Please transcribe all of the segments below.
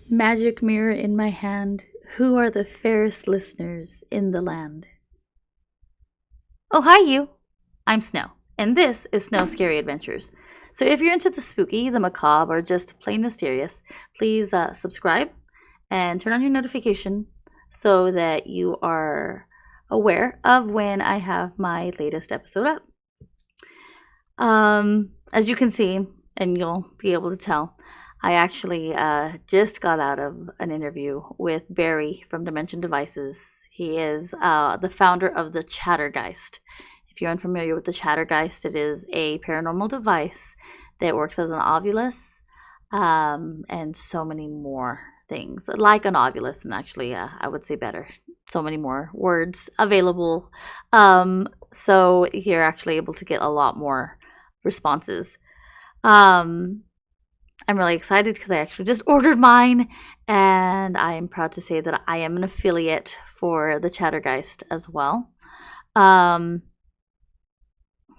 Magic mirror in my hand, who are the fairest listeners in the land? Oh, hi, you. I'm Snow, and this is Snow Scary Adventures. So, if you're into the spooky, the macabre, or just plain mysterious, please subscribe and turn on your notification so that you are aware of when I have my latest episode up. As you can see, and you'll be able to tell, I actually just got out of an interview with Barrie from Dimension Devices. He is the founder of the Chattergeist. If you're unfamiliar with the Chattergeist, it is a paranormal device that works as an ovulus and so many more things, like an ovulus, and actually, I would say better. So many more words available. So you're actually able to get a lot more responses. Um, I'm really excited because I actually just ordered mine, and I am proud to say that I am an affiliate for the Chattergeist as well. Um,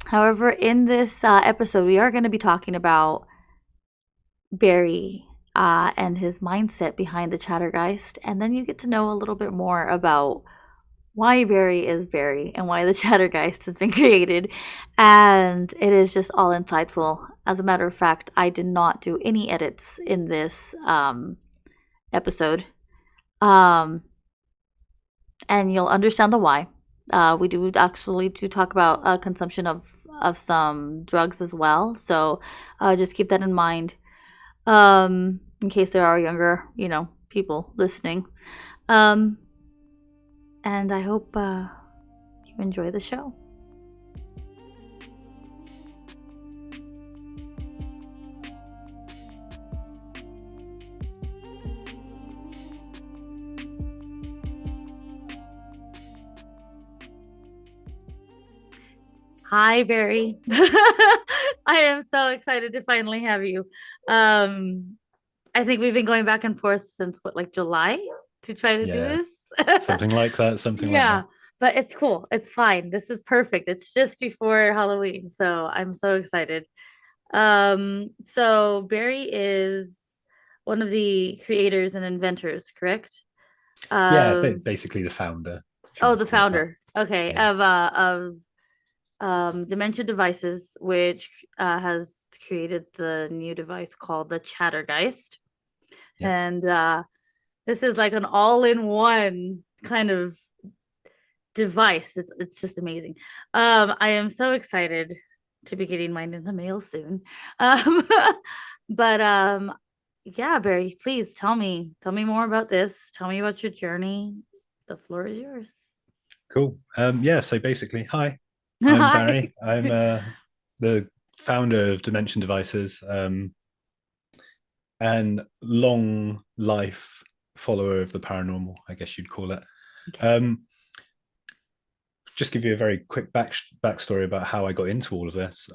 However, in this episode, we are going to be talking about Barrie and his mindset behind the Chattergeist, and then you get to know a little bit more about why Barrie is Barrie and why the Chattergeist has been created. And it is just all insightful. As a matter of fact, I did not do any edits in this episode. Um, and you'll understand the why. We do actually do talk about consumption of some drugs as well. So just keep that in mind in case there are younger, people listening. Um, and I hope you enjoy the show. Hi, Barry. I am so excited to finally have you. Um, I think we've been going back and forth since what, like July to try to do Yeah, this? something like that, something like Yeah, that. but it's cool. It's fine. This is perfect. It's just before Halloween, so I'm so excited. So Barry is one of the creators and inventors, correct? Yeah, Of basically the founder, if you Oh, want the to call it that. founder. Okay, Yeah, of Dementia Devices, which has created the new device called the Chattergeist. yeah. And this is like an all-in-one kind of device. It's just amazing. I am so excited to be getting mine in the mail soon. Um, but yeah, Barry, please tell me more about this. Tell me about your journey. The floor is yours. Cool. Yeah, so basically, hi, I'm Hi. Barry. I'm the founder of Dimension Devices, and long life follower of the paranormal, I guess you'd call it. Okay. Um, just give you a very quick backstory about how I got into all of this.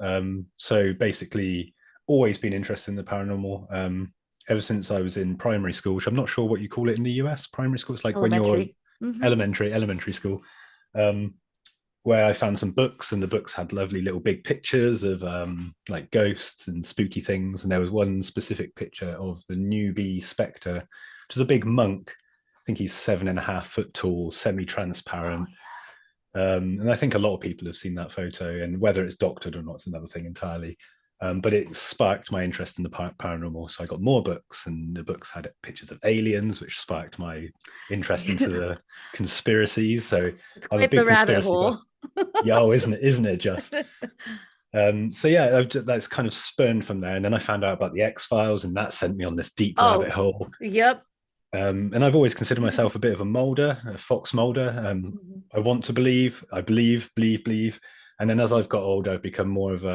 So basically, always been interested in the paranormal. Ever since I was in primary school, which I'm not sure what you call it in the US. Primary school, it's like when you're Elementary. Mm-hmm. elementary school, um, where I found some books, and the books had lovely little big pictures of like ghosts and spooky things. And there was one specific picture of the newbie spectre, which is a big monk. I think he's 7.5 foot tall, Oh semi-transparent. And I think a lot of people have seen that photo, and whether it's doctored or not is another thing entirely. But it sparked my interest in the paranormal. So I got more books, and the books had pictures of aliens, which sparked my interest into yeah. the conspiracies. So It's I'm a quite the big rabbit conspiracy hole. buff. Yeah, oh, isn't it? Isn't it just? So yeah, that's kind of spurned from there. And then I found out about the X-Files, and that sent me on this deep rabbit Oh, hole. yep. And I've always considered myself a bit of a molder, a fox molder. Mhm. I want to believe, I believe. And then as I've got older, I've become more of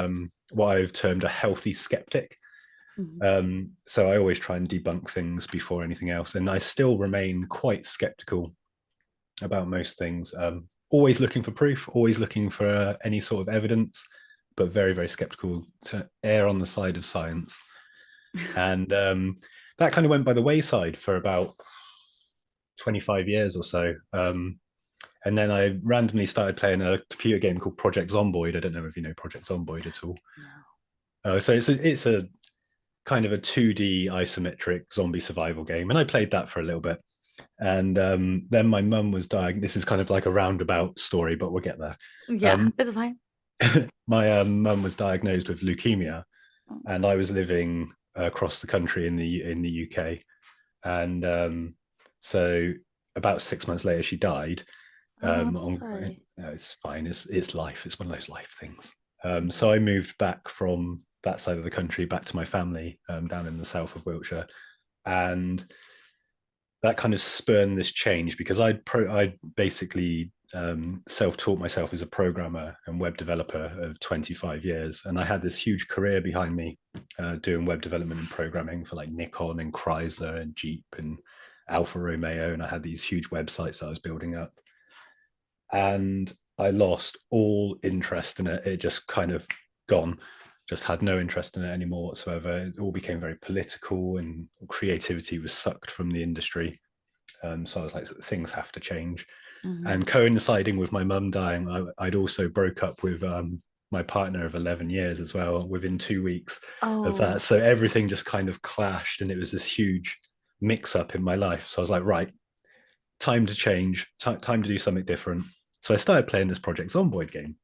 what I've termed a healthy skeptic. Mhm. So I always try and debunk things before anything else. And I still remain quite skeptical about most things. Always looking for proof, always looking for any sort of evidence, but very, very skeptical to err on the side of science. And that kind of went by the wayside for about 25 years or so. And then I randomly started playing a computer game called Project Zomboid. I don't know if you know Project Zomboid at all. No. So it's a kind of a 2D isometric zombie survival game, and I played that for a little bit. And then my mum was dying. This is kind of like a roundabout story, but we'll get there. Yeah, Um, it's fine. my mum was diagnosed with leukemia, and I was living across the country in the UK. And so about 6 months later, she died. Oh, I'm On, sorry. it's fine. It's life. It's one of those life things. So Mhm. I moved back from that side of the country back to my family down in the south of Wiltshire, and that kind of spurned this change because I basically self-taught myself as a programmer and web developer of 25 years, and I had this huge career behind me doing web development and programming for like Nikon and Chrysler and Jeep and Alfa Romeo, and I had these huge websites that I was building up, and I lost all interest in it. It just kind of gone. Just had no interest in it anymore whatsoever. It all became very political, and creativity was sucked from the industry. So I was like, things have to change. And Mhm. coinciding with my mum dying, I'd also broke up with my partner of 11 years as well within 2 weeks of that. Oh. So everything just kind of clashed, and it was this huge mix up in my life. So I was like, right, time to change, time to do something different. So I started playing this Project Zomboid game,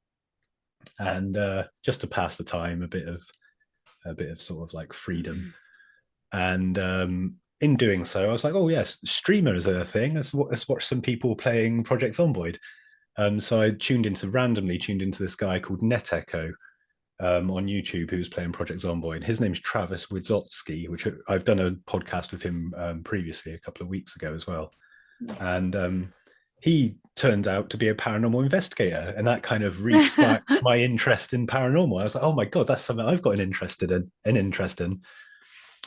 and just to pass the time, a bit of sort of like freedom. Mhm. And in doing so, I was like, oh yes, streamer is a thing. Let's watch some people playing Project Zomboid. So I randomly tuned into this guy called Net Echo on YouTube who was playing Project Zomboid. His name's Travis Widzotsky, which I've done a podcast with him previously a couple of weeks ago as well. Nice. And he turned out to be a paranormal investigator, and that kind of re-sparked my interest in paranormal. I was like, oh my god, that's something I've got an interest in.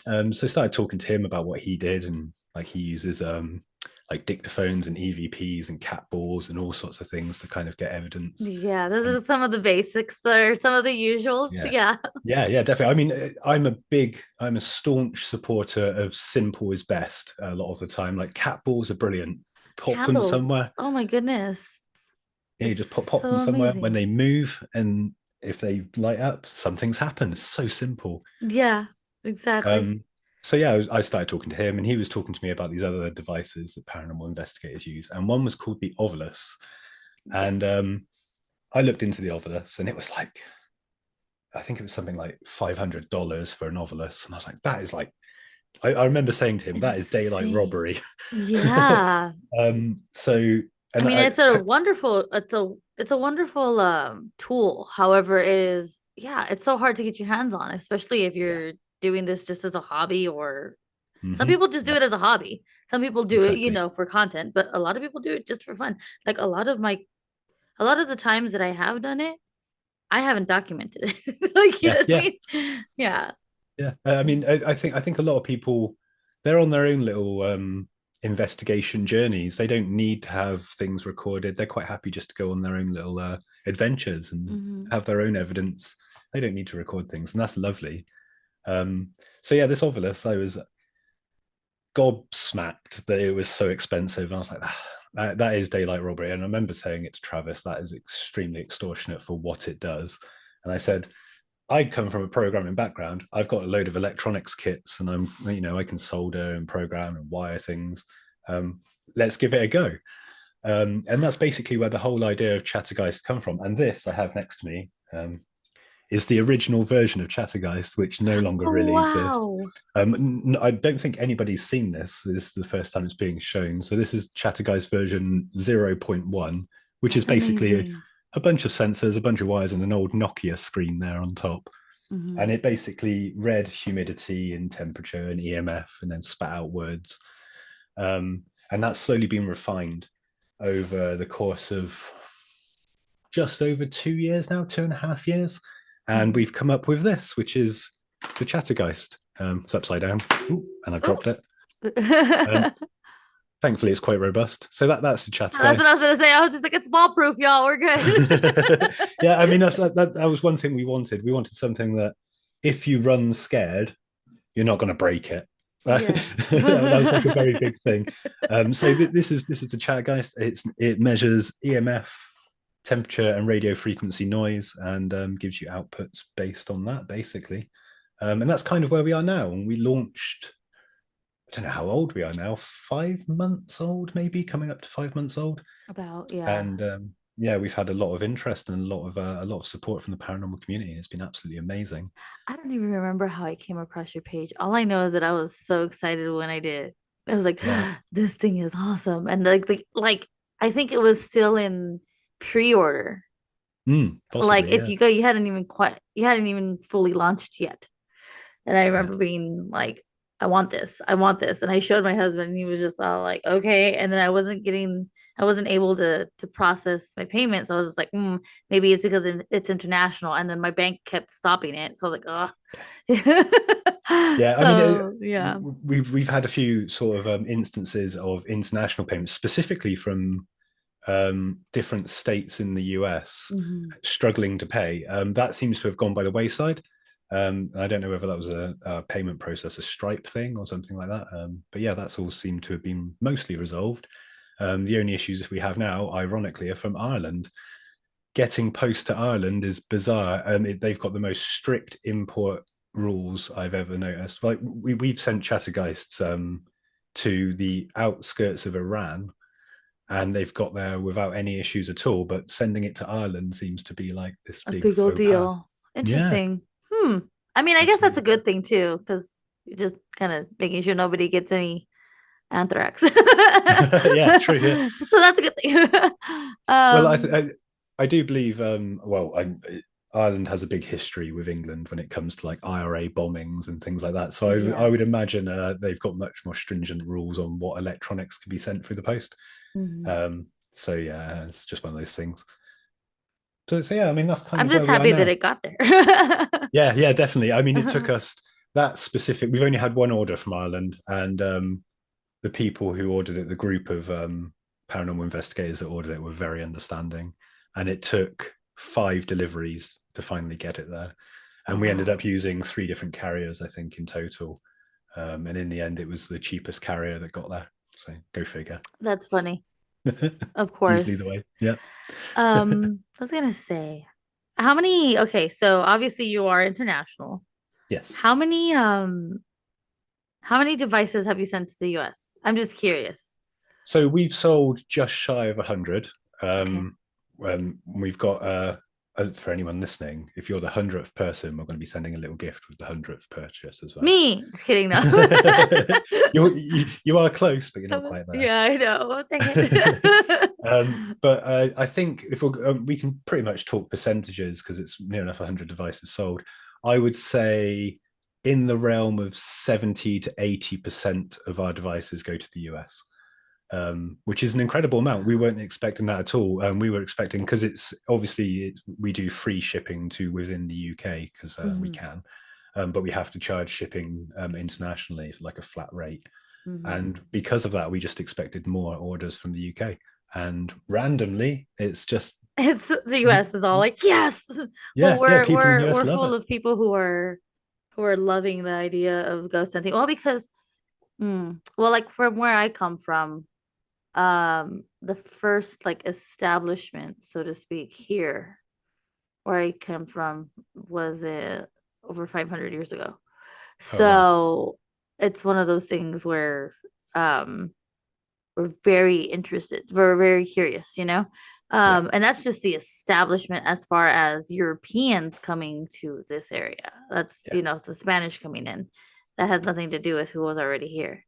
So I started talking to him about what he did, and like he uses like dictaphones and EVPs and cat balls and all sorts of things to kind of get evidence. Yeah, this And is some of the basics or some of the usuals. yeah, Yeah. yeah, definitely. I mean, I'm a staunch supporter of simple is best a lot of the time. Like cat balls are brilliant. Pop them Candles. somewhere. Oh my goodness. Yeah, you It's just pop so them somewhere when amazing. they move, and if they light up, something's happened. It's so simple. Yeah, exactly. Um, so yeah, I started talking to him, and he was talking to me about these other devices that paranormal investigators use, and one was called the Ovilus. Yeah. And I looked into the Ovilus, and it was like, I think it was something like $500 for an Ovilus, and I was like, that is like, I remember saying to him, that is daylight Insane. robbery. Yeah. So, I and mean, I, it's a wonderful tool. However, it is yeah, it's so hard to get your hands on, especially if yeah, you're doing this just as a hobby or some mm-hmm, people just do yeah, it as a hobby. Some people do it, exactly, for content, but a lot of people do it just for fun. Like a lot of the times that I have done it, I haven't documented it. Like, you yeah, know what I yeah. mean? Yeah. Yeah, I mean, I think a lot of people they're on their own little investigation journeys. They don't need to have things recorded. They're quite happy just to go on their own little adventures and Hmm. have their own evidence. They don't need to record things, and that's lovely. So yeah, this Ovilus, I was gobsmacked that it was so expensive. I was like, that is daylight robbery. And I remember saying it to Travis, that is extremely extortionate for what it does. And I said, I come from a programming background. I've got a load of electronics kits, and I can solder and program and wire things. Um, let's give it a go. And that's basically where the whole idea of Chattergeist come from. And this I have next to me is the original version of Chattergeist, which no longer Oh, really exists. wow. I don't think anybody's seen this. This is the first time it's being shown. So this is Chattergeist version 0.1, which is That's basically amazing. a bunch of sensors, a bunch of wires, and an old Nokia screen there on top. And Hmm. it basically read humidity and temperature and EMF and then spat out words. And that's slowly been refined over the course of just over 2 years now, 2.5 years. And Hmm. we've come up with this, which is the Chattergeist. It's upside down. Ooh, and I've Oh. dropped it. Um, So thankfully, it's quite robust. So that's the that's what I was Chattergeist. gonna say. I was just like, it's ball proof, y'all. We're good. Yeah, I mean that was one thing we wanted. We wanted something that if you run scared, you're not going to break it. Yeah. That was like a very big thing. So this is the Chattergeist. It measures EMF, temperature, and radio frequency noise, and gives you outputs based on that, basically. And that's kind of where we are now. And we launched, I don't know how old we are now, 5 months old, maybe coming up to 5 months old. About, yeah. And yeah, we've had a lot of interest and a lot of support from the paranormal community. It's been absolutely amazing. I don't even remember how I came across your page. All I know is that I was so excited when I did. I was like, Yeah. this thing is awesome. And like I think it was still in pre-order. Like Possibly, if yeah. you go, you hadn't even fully launched yet. And I Yeah. remember being like, I want this. And I showed my husband and he was just all like, okay. And then I wasn't able to process my payments. So I was just like, maybe it's because it's international. And then my bank kept stopping it. So I was like, oh. Yeah, I mean, So yeah. we've had a few sort of instances of international payments, specifically from different states in the US Hmm. struggling to pay. That seems to have gone by the wayside. I don't know whether that was a payment process, a Stripe thing or something like that. But yeah, that's all seemed to have been mostly resolved. The only issues we have now, ironically, are from Ireland. Getting post to Ireland is bizarre. They've got the most strict import rules I've ever noticed. Like we've sent Chattergeists to the outskirts of Iran, and they've got there without any issues at all. But sending it to Ireland seems to be like this A big big old faux pas. deal. Yeah, Interesting. Hmm. I mean, I guess that's absolutely a bizarre. good thing too, because you're just kind of making sure nobody gets any anthrax. Yeah, true. Yeah. So that's a good thing. Well, um, I do believe. Ireland has a big history with England when it comes to like IRA bombings and things like that. So I yeah. would imagine they've got much more stringent rules on what electronics can be sent through the post. Mhm. So yeah, it's just one of those things. So yeah, I mean that's kind I'm of where just we are happy that now. it got there. Yeah, yeah, definitely. I mean, it took us that specific. We've only had one order from Ireland, and the people who ordered it, the group of paranormal investigators that ordered it, were very understanding, and it took 5 deliveries to finally get it there. Oh And we ended wow. up using 3 different carriers, I think, in total. And in the end, it was the cheapest carrier that got there. So go figure. That's funny. Of Usually the course. way. Yeah. I was gonna say, how many, okay, so obviously you are international. How Yes. many how many devices have you sent to the US? I'm just curious. So we've sold just shy of 100. Okay. We've got for anyone listening, if you're the 100th person, we're going to be sending a little gift with the 100th purchase as well. Me. Just kidding, no. You are close, but you're not quite there. Yeah, I know. Dang it. But I think if we can pretty much talk percentages because it's near enough 100 devices sold. I would say in the realm of 70 to 80% of our devices go to the US, which is an incredible amount. We weren't expecting that at all. We were expecting because it's obviously we do free shipping to within the UK because we Mhm, can, but we have to charge shipping internationally for like a flat rate. mhm. And because of that, we just expected more orders from the UK. And randomly, it's just It's the US is all like, yes. Well, yeah, yeah. People in the US we're love full it. of people who are loving the idea of ghost hunting. Well, because well, like from where I come from, the first like establishment, so to speak, here where I come from was over 500 years ago. Oh wow, So it's one of those things where um we're very interested, we're very curious, you know? yeah, And that's just the establishment as far as Europeans coming to this area. That's, yeah, you know, the Spanish coming in. That has nothing to do with who was already here.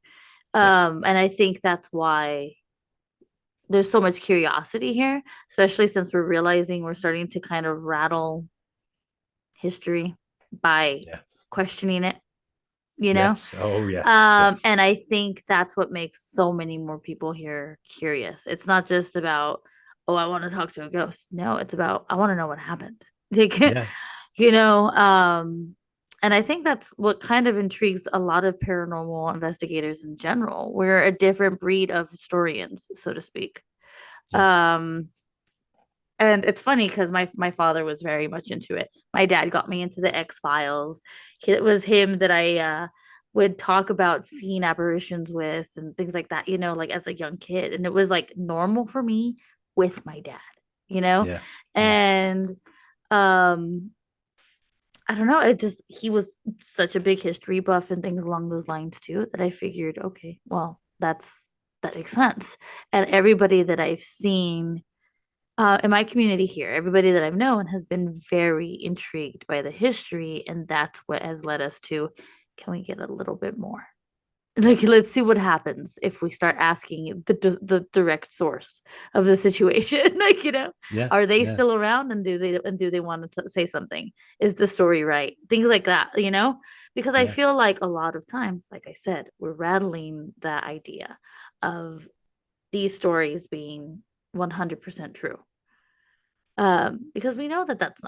yeah, And I think that's why there's so much curiosity here, especially since we're realizing we're starting to kind of rattle history by yeah. questioning it, you know? Yes. Oh yes, yes. And I think that's what makes so many more people here curious. It's not just about, oh, I want to talk to a ghost. No, it's about, I want to know what happened. Like, Yeah, you know, and I think that's what kind of intrigues a lot of paranormal investigators in general. We're a different breed of historians, so to speak. yeah, Um, and it's funny because my father was very much into it. My dad got me into the X Files. It was him that I would talk about seeing apparitions with and things like that. You know, like as a young kid, and it was like normal for me with my dad. You know, yeah, yeah, and um, I don't know. It just he was such a big history buff and things along those lines too that I figured, okay, well, that makes sense. And everybody that I've seen in my community here, everybody that I've known has been very intrigued by the history, and that's what has led us to, can we get a little bit more? Yeah, Like, let's see what happens if we start asking the direct source of the situation. Like, yeah, are they yeah, still around, and do they want to say something? Is the story right? Things like that, because I yeah. feel like a lot of times, like I said, we're rattling that idea of these stories being 100% true, because we know that that's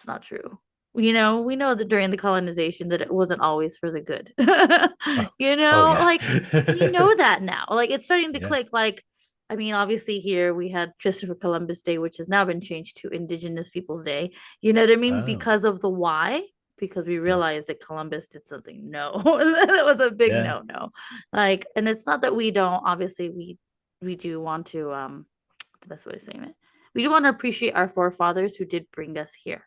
not true. We know that during the colonization that it wasn't always for the good. Oh, oh yeah. Like, we know that now. Like, it's starting to Yeah. click. Like, I mean, obviously here we had Christopher Columbus Day, which has now been changed to Indigenous Peoples Day. You know what I mean? Oh, Because of the why. Because we yeah. realized that Columbus did something. No, that was a big Yeah. no. Like, and it's not that we don't. Obviously, we do want to. What's the best way of saying it? We do want to appreciate our forefathers who did bring us here,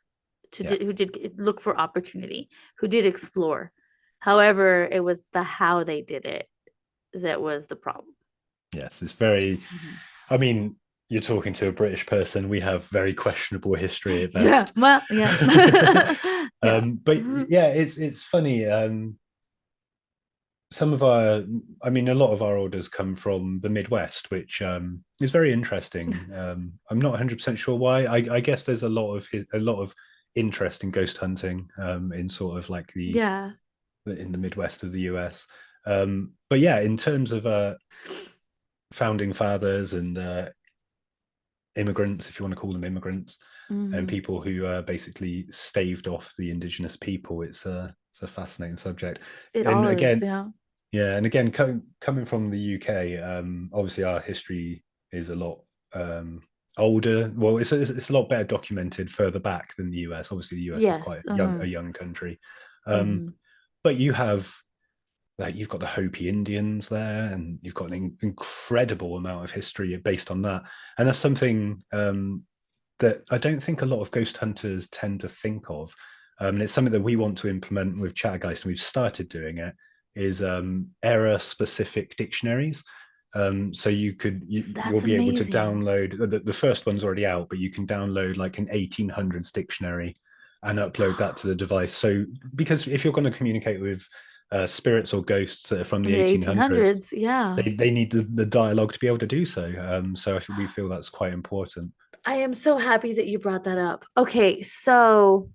Yeah. who did look for opportunity, who did explore. However, it was the how they did it that was the problem. Yes. It's very, Mhm. I mean, you're talking to a British person. We have very questionable history at Yeah, best. well, yeah. Yeah. But yeah, it's funny. Some of our, I mean, a lot of our orders come from the Midwest, which is very interesting. I'm not 100% sure why. I guess there's a lot of interest in ghost hunting in sort of like Yeah. in the Midwest of the US. But yeah, in terms of founding fathers and immigrants, if you want to call them immigrants, and Hmm. people who basically staved off the indigenous people, it's a fascinating subject. It And all is, again, yeah. yeah, and again, coming from the UK, obviously our history is a lot older. Well, it's a lot better documented further back than the US. Obviously, the US is quite Yes. a young country, um, Hmm. but you have like you've got the Hopi Indians there, and you've got an incredible amount of history based on that, and that's something that I don't think a lot of ghost hunters tend to think of. And it's something that we want to implement with Chattergeist, and we've started doing it. Is era specific dictionaries. So you'll That's be able to amazing. download the first one's already out, but you can download like an 1800s dictionary and upload that to the device. So because if you're going to communicate with spirits or ghosts that are from In the the 1800s, 1800s, yeah. they need the dialogue to be able to do so. So we feel that's quite important. I am so happy that you brought that up. Okay, so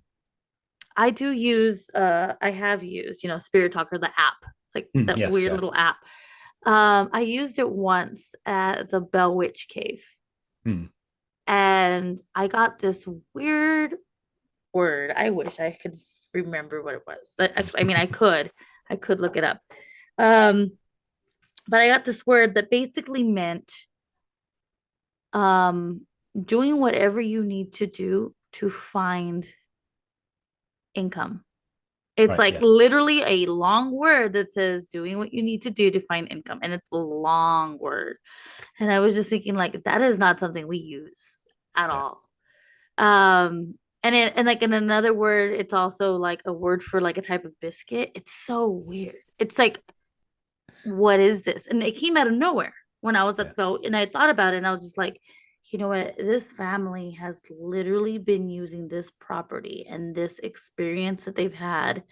I have used, Spirit Talker, the app, like that Yes, weird yeah. little app. I used it once at the Bell Witch Cave, Mm, and I got this weird word. I wish I could remember what it was. I mean, I could look it up. Um, but I got this word that basically meant um doing whatever you need to do to find income. It's right, like yeah, literally a long word that says doing what you need to do to find income. And it's a long word. And I was just thinking, like, that is not something we use at yeah, all. And like in another word, it's also like a word for like a type of biscuit. It's so weird. It's like, what is this? And it came out of nowhere when I was at yeah, the boat, and I thought about it, and I was just like, you know what? This family has literally been using this property and this experience that they've had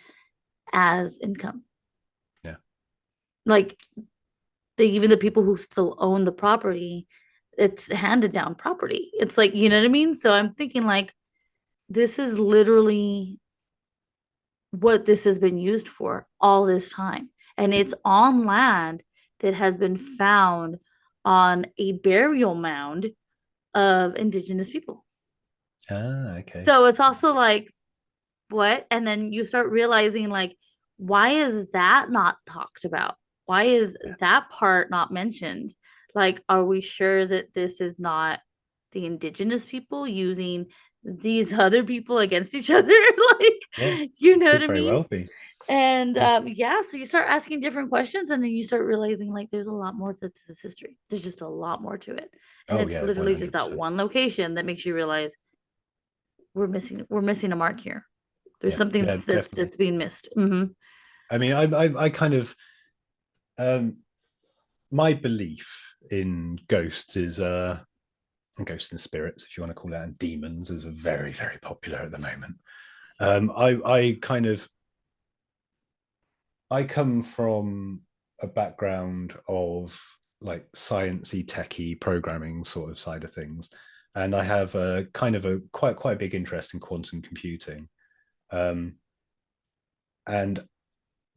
as income. yeah, Like, even the people who still own the property, it's handed down property. It's like, you know yeah, what I mean? So I'm thinking like this is literally what this has been used for all this time. And it's on land that has been found on a burial mound of indigenous people. Ah, okay. So it's also like, what? And then you start realizing, like, why is that not talked about? Why is Yeah, that part not mentioned? Like, are we sure that this is not the indigenous people using these other people against each other? yeah. Like, you know what Could I very mean? well be. And Yeah. yeah, so you start asking different questions, and then you start realizing like there's a lot more to this history. There's just a lot more to it. And Oh it's yeah, one literally just hundred that percent. one location that makes you realize we're missing a mark here. There's Yeah, something yeah, definitely. that's being missed. I mean, I kind of um, my belief in ghosts is and ghosts and spirits, if you want to call it, and demons is a very, very popular at the moment. I kind of I come from a background of like sciencey, techie programming sort of side of things, and I have a kind of a quite a big interest in quantum computing. Um, and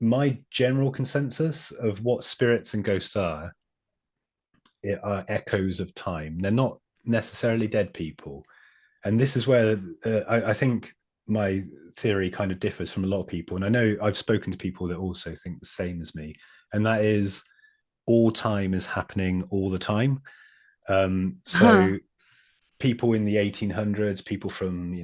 my general consensus of what spirits and ghosts are echoes of time. They're not necessarily dead people, and this is where I think my theory kind of differs from a lot of people. And I know I've spoken to people that also think the same as me, and that is all time is happening all the time. Hmm So people in the 1800s, people from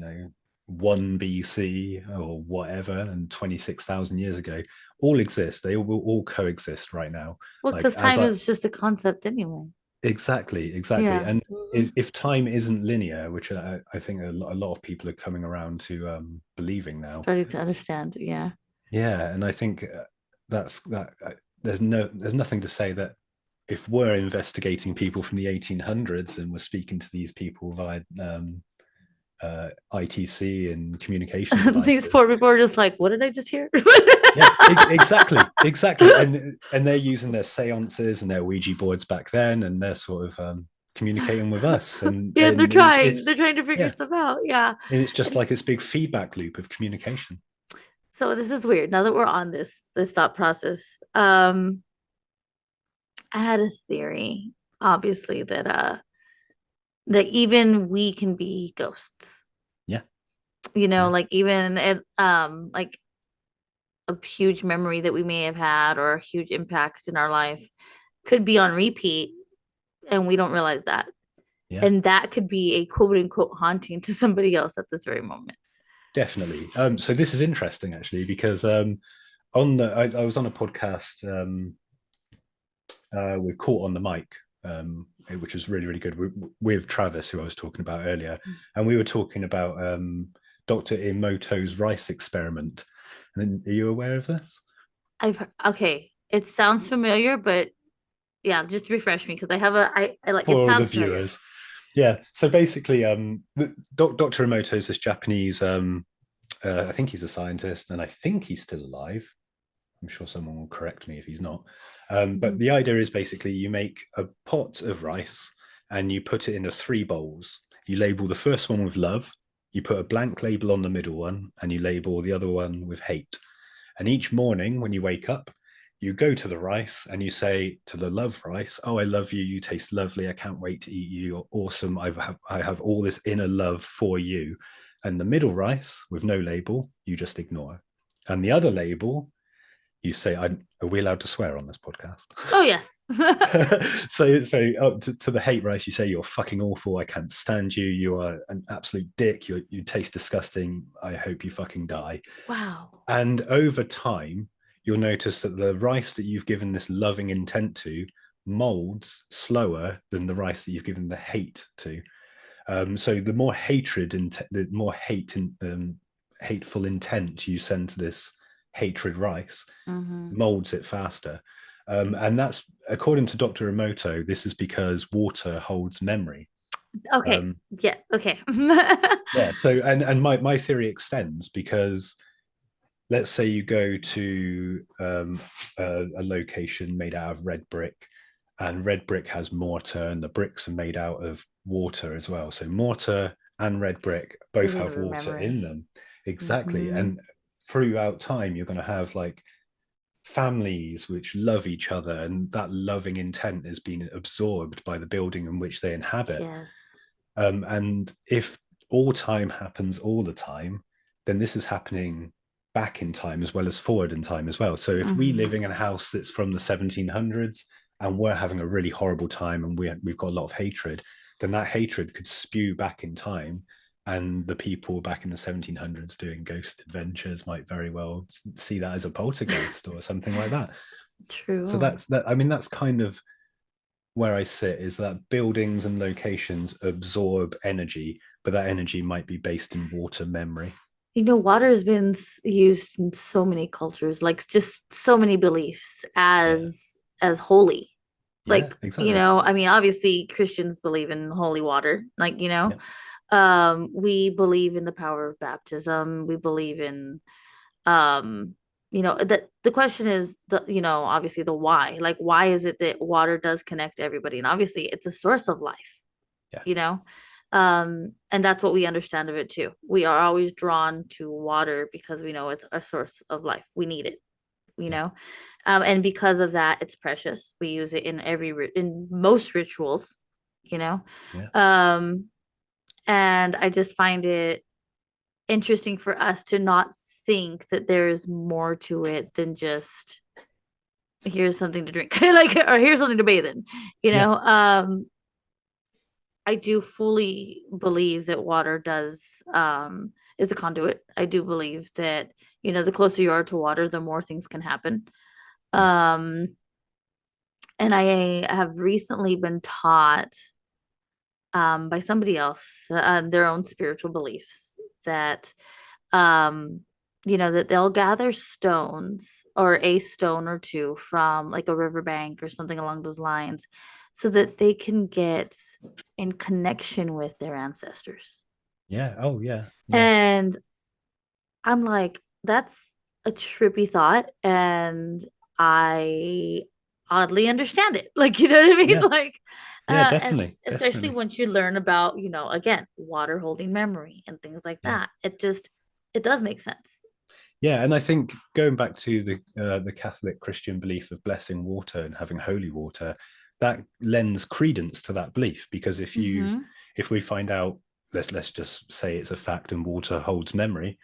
1 BC or whatever, and 26,000 years ago, all exist. They will all coexist right now. Well, Like because time is just a concept anyway. exactly, Yeah. and if time isn't linear, which I think a lot of people are coming around to believing now. Starting to understand. Yeah. Yeah, and I think that's that. There's nothing to say that if we're investigating people from the 1800s and we're speaking to these people via ITC and communication These devices. poor people are just like, what did I just hear? Yeah, exactly, and they're using their seances and their Ouija boards back then, and they're sort of communicating with us, and Yeah, they're and trying. it's They're trying to figure yeah, stuff out. Yeah. and it's just And like this big feedback loop of communication. so this is weird. Now that we're on this thought process, I had a theory, obviously, that even we can be ghosts. Yeah, You know, yeah, like even it like a huge memory that we may have had or a huge impact in our life could be on repeat and we don't realize that. yeah. And that could be a quote unquote haunting to somebody else at this very moment. Definitely. So this is interesting actually because I was on a podcast with Caught on the Mic, which was really really good with Travis, who I was talking about earlier, and we were talking about Dr. Emoto's rice experiment. And are you aware of this? Okay, it sounds familiar, but yeah, just refresh me because I have I like it For the sounds familiar. viewers, yeah. So basically, Dr. Emoto is this Japanese. I think he's a scientist, and I think he's still alive. I'm sure someone will correct me if he's not. But Mhm. the idea is basically you make a pot of rice and you put it into 3 bowls. You label the first one with love, you put a blank label on the middle one, and you label the other one with hate. And each morning when you wake up, you go to the rice and you say to the love rice, "Oh, I love you. You taste lovely. I can't wait to eat you. You're awesome. I have all this inner love for you." And the middle rice with no label, you just ignore. And the other label, you say, "Are we allowed to swear on this podcast?" Oh yes. To the hate rice, you say, "You're fucking awful. I can't stand you. You are an absolute dick. You taste disgusting. I hope you fucking die." Wow. And over time, you'll notice that the rice that you've given this loving intent to molds slower than the rice that you've given the hate to. So the more hatred and the more hateful intent you send to this hatred rice, Hmm molds it faster. And that's according to Dr. Emoto. This is because water holds memory. Okay. Um, Yeah. Okay. yeah. So and my theory extends because let's say you go to a location made out of red brick, and red brick has mortar, and the bricks are made out of water as well. So mortar and red brick both have Remember water in memory. them. Exactly. Hmm And throughout time, you're going to have like families which love each other, and that loving intent is being absorbed by the building in which they inhabit. Yes. And if all time happens all the time, then this is happening back in time as well as forward in time as well. So if we Hmm living in a house that's from the 1700s and we're having a really horrible time and we've got a lot of hatred, then that hatred could spew back in time. And the people back in the 1700s doing ghost adventures might very well see that as a poltergeist or something like that. So True. that's that. I mean, that's kind of where I sit, is that buildings and locations absorb energy, but that energy might be based in water memory. Water has been used in so many cultures, like just so many beliefs Yeah, as holy. yeah, exactly. I mean, obviously Christians believe in holy water, Yeah, we believe in the power of baptism. We believe in that the question is obviously the why. Like, why is it that water does connect everybody? And obviously it's a source of life, yeah, you know and that's what we understand of it too. We are always drawn to water because we know it's a source of life. We need it, you yeah, know and because of that, it's precious. We use it in in most rituals, you know yeah, um and I just find it interesting for us to not think that there's more to it than just here's something to drink, like, or here's something to bathe in, you yeah, know I do fully believe that water does is a conduit. I do believe that, the closer you are to water, the more things can happen. yeah, Um, and I have recently been taught by somebody else, their own spiritual beliefs, that um that they'll gather stones, or a stone or two, from like a riverbank or something along those lines, so that they can get in connection with their ancestors. yeah. Oh, yeah, yeah, And I'm like, that's a trippy thought, and I oddly understand it. Like, you know what I mean? yeah, Like, yeah. and Definitely, especially definitely. once you learn about, again, water holding memory and things like Yeah, that, it does make sense. yeah. And I think going back to the Catholic Christian belief of blessing water and having holy water, that lends credence to that belief because Mm-hmm. if we find out, let's just say it's a fact and water holds memory,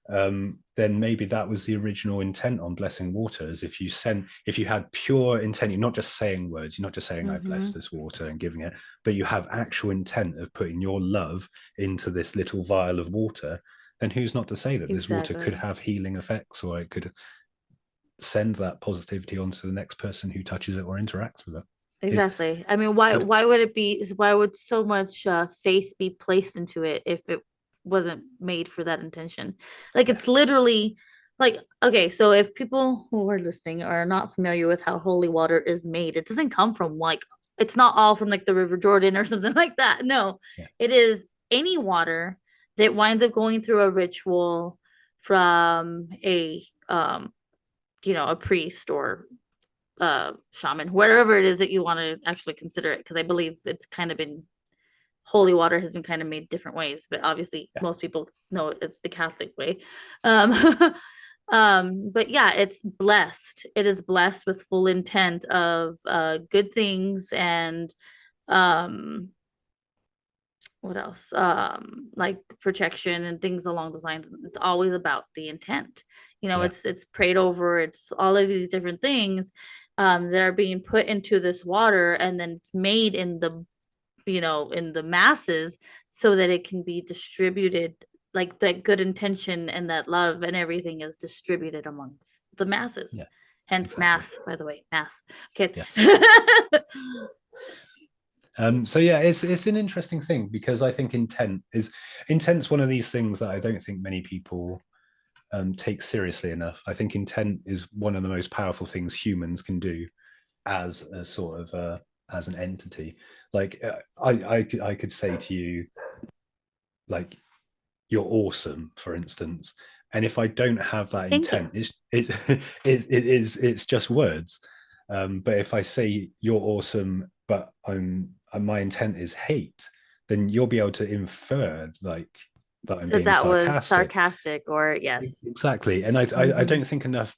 then maybe that was the original intent on blessing water. Is if you had pure intent, you're not just saying words, you're not just saying I bless Mm-hmm. this water and giving it, but you have actual intent of putting your love into this little vial of water, then who's not to say that this water could Exactly. have healing effects, or it could send that positivity onto the next person who touches it or interacts with it? Is Exactly. I mean, why would it be, why would so much faith be placed into it if it wasn't made for that intention? Like, it's yes, literally like, okay, so if people who are listening are not familiar with how holy water is made, it doesn't come from, like, it's not all from like the River Jordan or something like that. No, yeah, it is any water that winds up going through a ritual from a priest or shaman, wherever it is that you want to actually consider it, because I believe it's kind of been holy water has been kind of made different ways, but obviously yeah, most people know it's the Catholic way. Um, but yeah, it's blessed. It is blessed with full intent of good things, and um what else, like protection and things along those lines. It's always about the intent. yeah, It's prayed over. It's all of these different things that are being put into this water, and then it's made in the masses, so that it can be distributed, like that good intention and that love and everything is distributed amongst the masses. yeah, Hence exactly. mass, by the way, mass. Okay. Yes. So yeah, it's an interesting thing because I think intent's one of these things that I don't think many people take seriously enough. I think intent is one of the most powerful things humans can do as a sort of as an entity. Like I could say to you, like, you're awesome, for instance, and if I don't have that Thank you. intent, it's just words. But if I say you're awesome, but my intent is hate, then you'll be able to infer like that I'm That being that was sarcastic. sarcastic, or yes. Exactly, and I Mm-hmm. don't think enough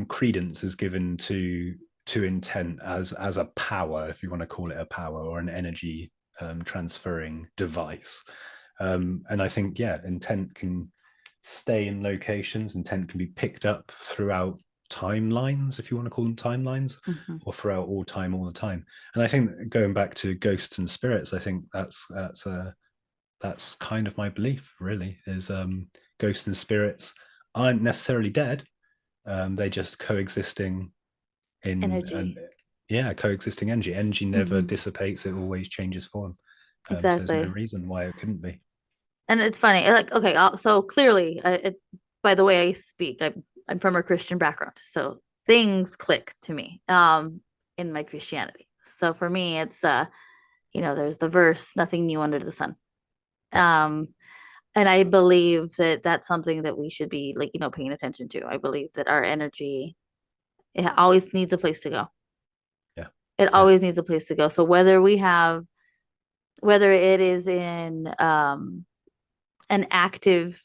credence is given to intent as a power, if you want to call it a power, or an energy transferring device. And I think, yeah, intent can stay in locations. Intent can be picked up throughout timelines, if you want to call them timelines, Mm-hmm. or throughout all time, all the time. And I think going back to ghosts and spirits, I think that's kind of my belief. Really, is ghosts and spirits aren't necessarily dead. They're just coexisting in and Energy. yeah, coexisting energy. Energy never Mm-hmm. dissipates; it always changes form. So there's no Exactly. reason why it couldn't be. And it's funny. Like, okay, so clearly, by the way I speak, I'm from a Christian background, so things click to me in my Christianity. So for me, it's there's the verse, "Nothing new under the sun." Yeah, Um, and I believe that that's something that we should be like, paying attention to. I believe that our energy, it always needs a place to go. yeah, It yeah, always needs a place to go. So whether it is in an active,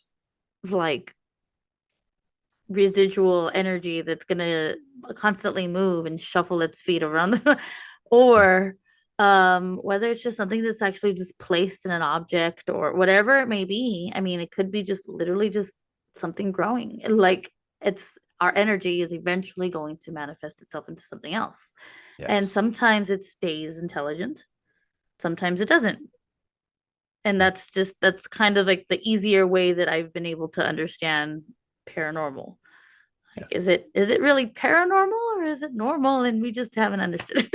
like, residual energy that's going to constantly move and shuffle its feet around yeah, or whether it's just something that's actually just placed in an object or whatever it may be. I mean, it could be just literally just something growing, like, it's our energy is eventually going to manifest itself into something else, and yes, sometimes it stays intelligent, sometimes it doesn't. And yeah, that's kind of like the easier way that I've been able to understand paranormal. yeah. Like, is it really paranormal, or is it normal and we just haven't understood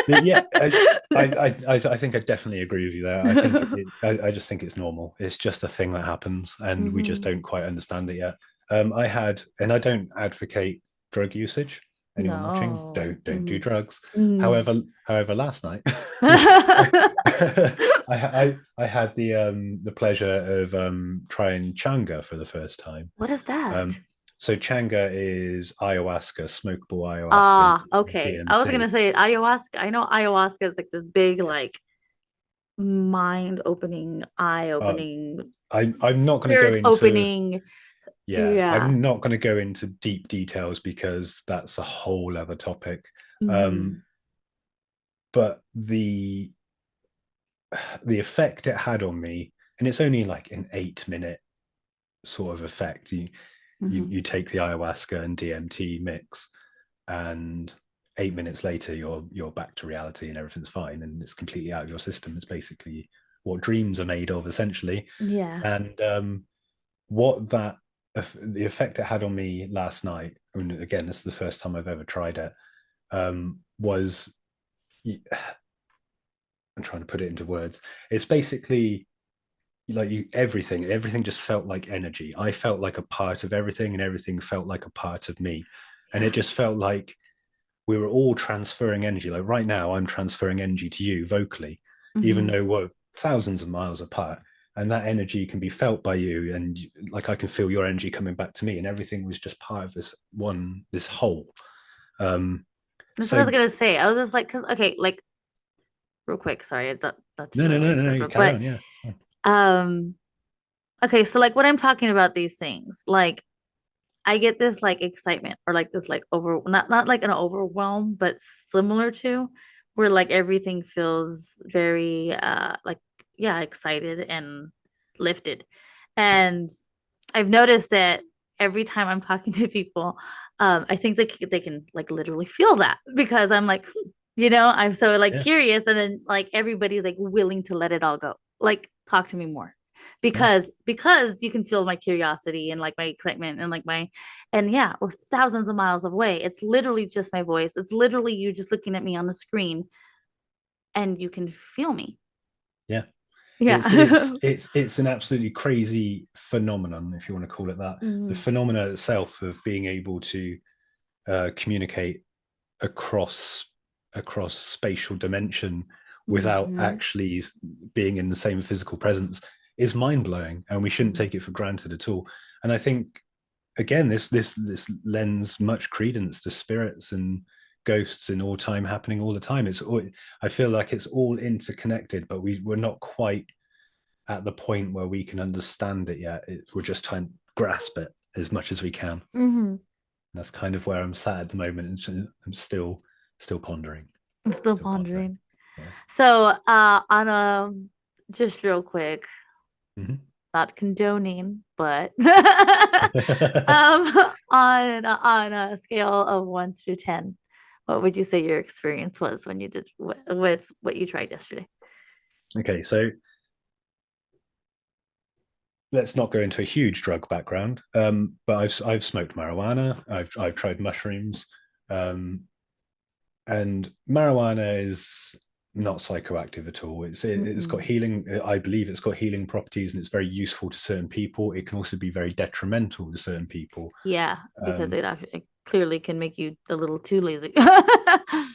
Yeah, it? I think I definitely agree with you there. I just think it's normal. It's just a thing that happens, and we just Hmm. don't quite understand it yet. And I don't advocate drug usage. Anyone watching, No. don't do Mm. drugs. Mm. However, last night, I had the pleasure of trying changa for the first time. What is that? Um, so changa is ayahuasca, smokable ayahuasca, Ah, okay. I was DMT. gonna say ayahuasca. I know ayahuasca is like this big, like, mind opening, eye Uh, opening, I'm not going to go spirit into opening. yeah, Yeah. I'm not going to go into deep details because that's a whole other topic. Um, Hmm. but the effect it had on me, and it's only like an 8 minute sort of effect. You Hmm. take the ayahuasca and DMT mix, and 8 minutes later you're back to reality and everything's fine and it's completely out of your system. It's basically what dreams are made of, essentially. Yeah. And what that the effect it had on me last night, and again, this is the first time I've ever tried it, was I'm trying to put it into words. It's basically like everything just felt like energy. I felt like a part of everything and everything felt like a part of me. And it Yeah. just felt like we were all transferring energy. Like right now, I'm transferring energy to you vocally, even Hmm. though we're thousands of miles apart. And that energy can be felt by you. And like I can feel your energy coming back to me. And everything was just part of this whole. Um, That's what I so was gonna say. I was just like, because okay, like, real quick, sorry, not to no, no, no, like no, you interrupt, carry but on. Yeah. um, okay, so like when I'm talking about these things, like, I get this like excitement or like this like not like an overwhelm, but similar to, where like everything feels very like, yeah, excited and lifted. And I've noticed that every time I'm talking to people, I think they can like literally feel that, because I'm like, I'm so like Yeah. curious, and then like everybody's like willing to let it all go. Like, talk to me more, Yeah. because you can feel my curiosity and like my excitement and like and yeah, we're thousands of miles away. It's literally just my voice. It's literally you just looking at me on the screen, and you can feel me. Yeah. It's Yeah. it's it's it's an absolutely crazy phenomenon, if you want to call it that. The Mm-hmm. phenomena itself of being able to communicate across spatial dimension without Mm-hmm. actually being in the same physical presence is mind blowing, and we shouldn't Mm-hmm. take it for granted at all. And I think again, this lends much credence to spirits and ghosts in all time happening all the time. I feel like it's all interconnected, but we're not quite at the point where we can understand it yet. We're just trying to grasp it as much as we can. Mm-hmm. That's kind of where I'm sat at the moment. I'm still pondering, I'm still still pondering. pondering. Yeah. So, on a just real quick, Mm-hmm. not condoning, but on a scale of 1 through 10, what would you say your experience was when you did with what you tried yesterday? Okay, so let's not go into a huge drug background, but I've smoked marijuana. I've tried mushrooms, um, and marijuana is not psychoactive at all. It's got Mm-mm. healing. I believe it's got healing properties, and it's very useful to certain people. It can also be very detrimental to certain people. Yeah, because Um, it clearly can make you a little too lazy.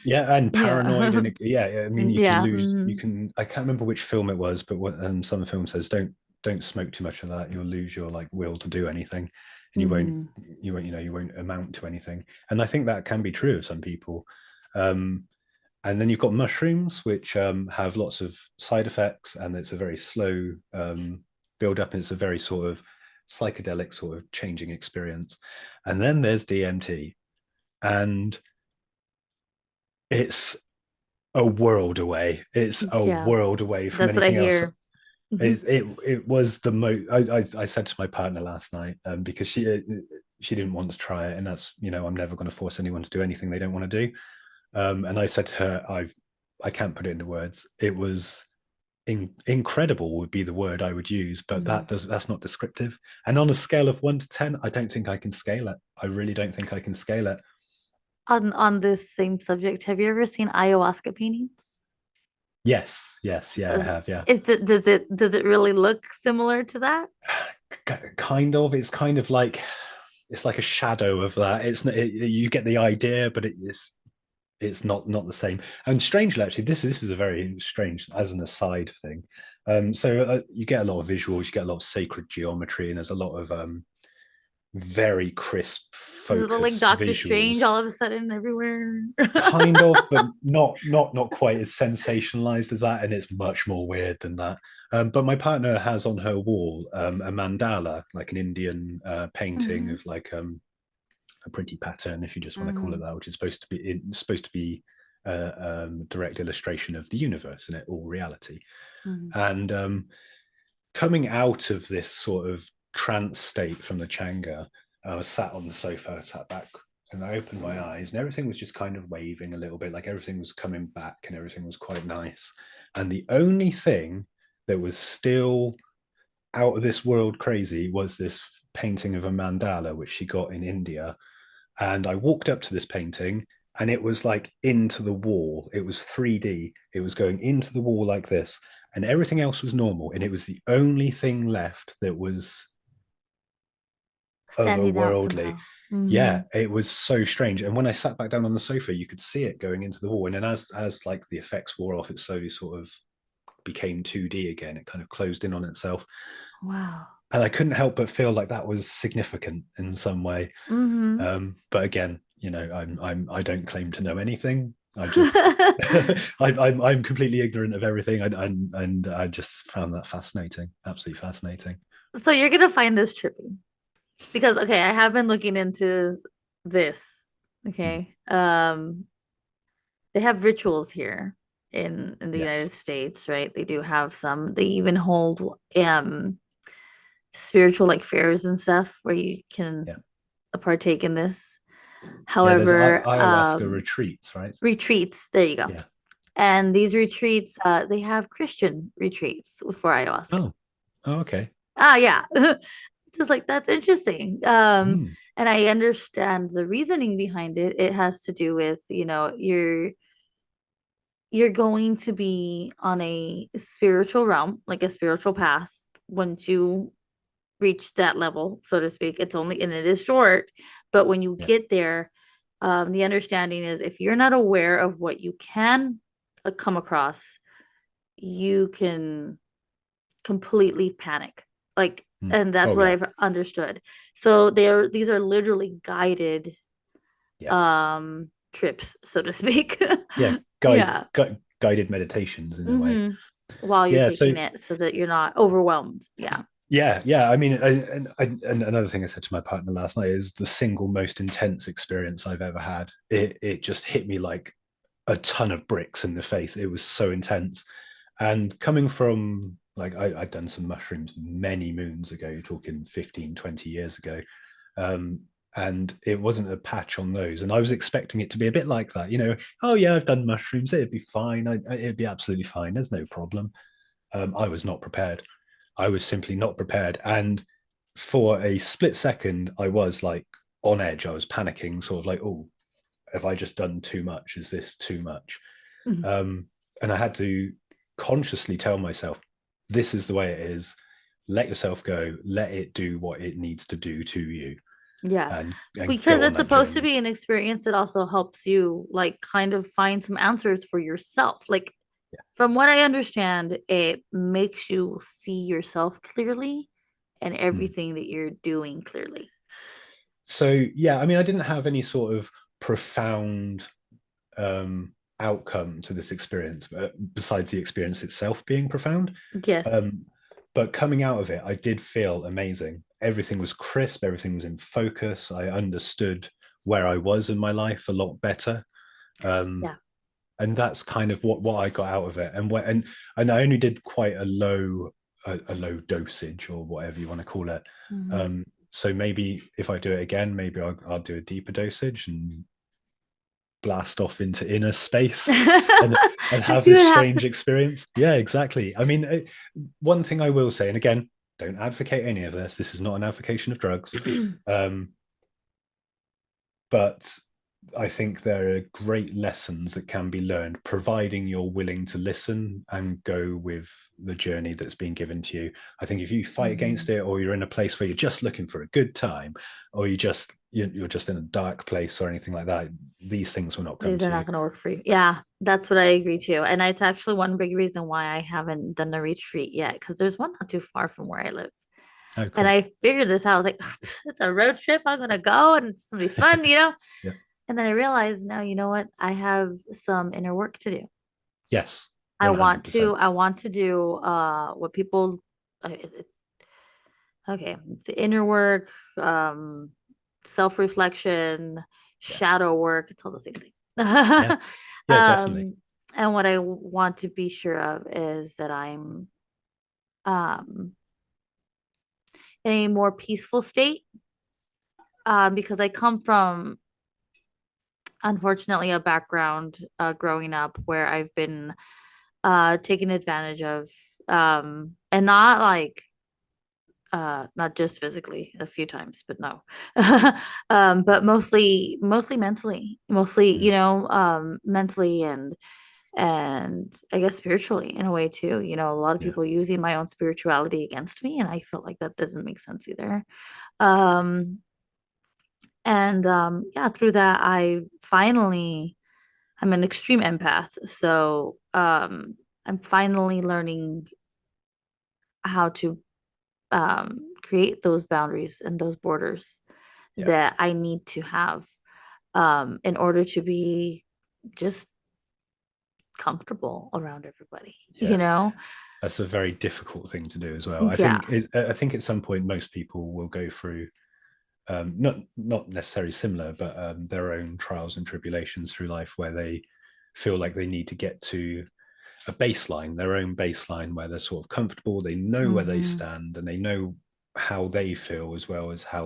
yeah, and paranoid, Yeah. and yeah, I mean, you can Yeah. lose. You Mhm. can. I can't remember which film it was, but what some film says, don't smoke too much of that. You'll lose your like will to do anything, and Mhm. you won't amount to anything. And I think that can be true of some people. Um, and then you've got mushrooms, which have lots of side effects, and it's a very slow build up. And it's a very sort of psychedelic, sort of changing experience. And then there's DMT, and it's a world away. It's a Yeah, world away from that's what I anything else. hear. Mhm. It was the most. I said to my partner last night because she didn't want to try it, and that's I'm never going to force anyone to do anything they don't want to do. And I said to her, I can't put it into words. It was incredible would be the word I would use, but Mhm. that's not descriptive. And on a scale of 1 to 10, I don't think I can scale it. I really don't think I can scale it. On this same subject, have you ever seen ayahuasca paintings? Yes, yes, yeah, I Uh, have, yeah. does it really look similar to that? Kind of. It's kind of like it's like a shadow of that. You get the idea, but it's not the same. And strangely, actually, this is a very strange as an aside thing. So you get a lot of visuals, you get a lot of sacred geometry, and there's a lot of very crisp, Does it look like focused Doctor visuals. Strange all of a sudden everywhere? Kind of, but not quite as sensationalized as that, and it's much more weird than that. But my partner has on her wall a mandala, like an Indian painting Hmm. of like a pretty pattern, if you just want to call it Hmm. that, which is supposed to be direct illustration of the universe and it all reality. Hmm. And coming out of this sort of trance state from the Changa, I was sat on the sofa, sat back, and I opened my eyes, and everything was just kind of waving a little bit, like everything was coming back, and everything was quite nice. And the only thing that was still out of this world crazy was this painting of a mandala, which she got in India. And I walked up to this painting, and it was like into the wall. It was 3D. It was going into the wall like this, and everything else was normal. And it was the only thing left that was Standing out otherworldly. somehow. Hmm. Yeah, it was so strange. And when I sat back down on the sofa, you could see it going into the wall. And then as like the effects wore off, it slowly sort of became 2D again. It kind of closed in on itself. Wow. And I couldn't help but feel like that was significant in some way. Hmm. But again, I don't claim to know anything. I just I'm completely ignorant of everything, and I just found that fascinating, absolutely fascinating. So you're gonna find this trippy because okay, I have been looking into this. Mm. Okay. They have rituals here in the United Yes, States, right? They do have some. They even hold spiritual like fairs and stuff where you can yeah, partake in this. yeah. There's However, ayahuasca retreats, right? retreats, there you go. Yeah. And these retreats, they have Christian retreats for ayahuasca. Oh, oh, okay. Ah, yeah. Just like that's interesting. Mm. And I understand the reasoning behind it. It has to do with, you're going to be on a spiritual realm, like a spiritual path once you reach that level, so to speak. It's only, and it is short, but when you Yeah. get there, the understanding is if you're not aware of what you can come across, you can completely panic. Like, Mm. and that's Oh, what yeah. I've understood. So these are literally guided Yes. trips, so to speak. Yeah. Yeah. Guided meditations in a way. Hmm. While you're Yeah. So taking it so that you're not overwhelmed. Yeah. yeah. I mean, and another thing I said to my partner last night is the single most intense experience I've ever had. It just hit me like a ton of bricks in the face. It was so intense. And coming from like I'd done some mushrooms many moons ago, you're talking 15, 20 years ago. Um, and it wasn't a patch on those. And I was expecting it to be a bit like that, oh yeah, I've done mushrooms, it'd be fine. It'd be absolutely fine. There's no problem. I was not prepared. I was simply not prepared. And for a split second, I was like on edge. I was panicking, sort of like, oh, have I just done too much? Is this too much? Mhm. Um, and I had to consciously tell myself, this is the way it is. Let yourself go. Let it do what it needs to do to you, Yeah. and Because go on it's that supposed to journey. be an experience that also helps you like kind of find some answers for yourself. Like from what I understand, it makes you see yourself clearly and Mm. everything that you're doing clearly. So yeah, I mean, I didn't have any sort of profound outcome to this experience, besides the experience itself being profound. Yes. Um, but coming out of it, I did feel amazing. Everything was crisp, everything was in focus. I understood where I was in my life a lot better. Um, Yeah. and that's kind of what I got out of it. And I only did quite a low dosage or whatever you want to call it. Mhm. Um, so maybe if I do it again, maybe I'll do a deeper dosage and blast off into inner space and And have see this what strange happens. experience. Yeah, exactly. I mean, one thing I will say, and again, don't advocate any of this. This is not an advocacy of drugs. Um, but I think there are great lessons that can be learned, providing you're willing to listen and go with the journey that's been given to you. I think if you fight against Mhm. it, or you're in a place where you're just looking for a good time, or you're just in a dark place or anything like that, these things will not come These are to not you. going to work for you. Yeah, that's what I agree to. And it's actually one big reason why I haven't done the retreat yet, because there's one not too far from where I live. Oh, And cool. I figured this out. I was like, it's a road trip. I'm gonna go and it's gonna be fun, you know? Yeah. And then I realized, no, you know what? I have some inner work to do. Yes. 100%. I want to do what people okay, it's inner work, self-reflection, Yeah. shadow work, it's all the same thing. Yeah. Yeah, definitely. um and what I want to be sure of is that I'm um in a more peaceful state because I come from unfortunately a background growing up where I've been taken advantage of and not like not just physically a few times but no but mostly mentally mostly Mm. mentally and I guess spiritually in a way too, you know, a lot of Yeah. people using my own spirituality against me and I felt like that doesn't make sense either. um and yeah, through that I'm an extreme empath, so I'm finally learning how to create those boundaries and those borders Yeah. that I need to have in order to be just comfortable around everybody, you Yeah. know? That's a very difficult thing to do as well. Yeah. I think at some point most people will go through not necessarily similar, but their own trials and tribulations through life where they feel like they need to get to a baseline, their own baseline, where they're sort of comfortable, they know where they Mm-hmm. stand, and they know how they feel as well as how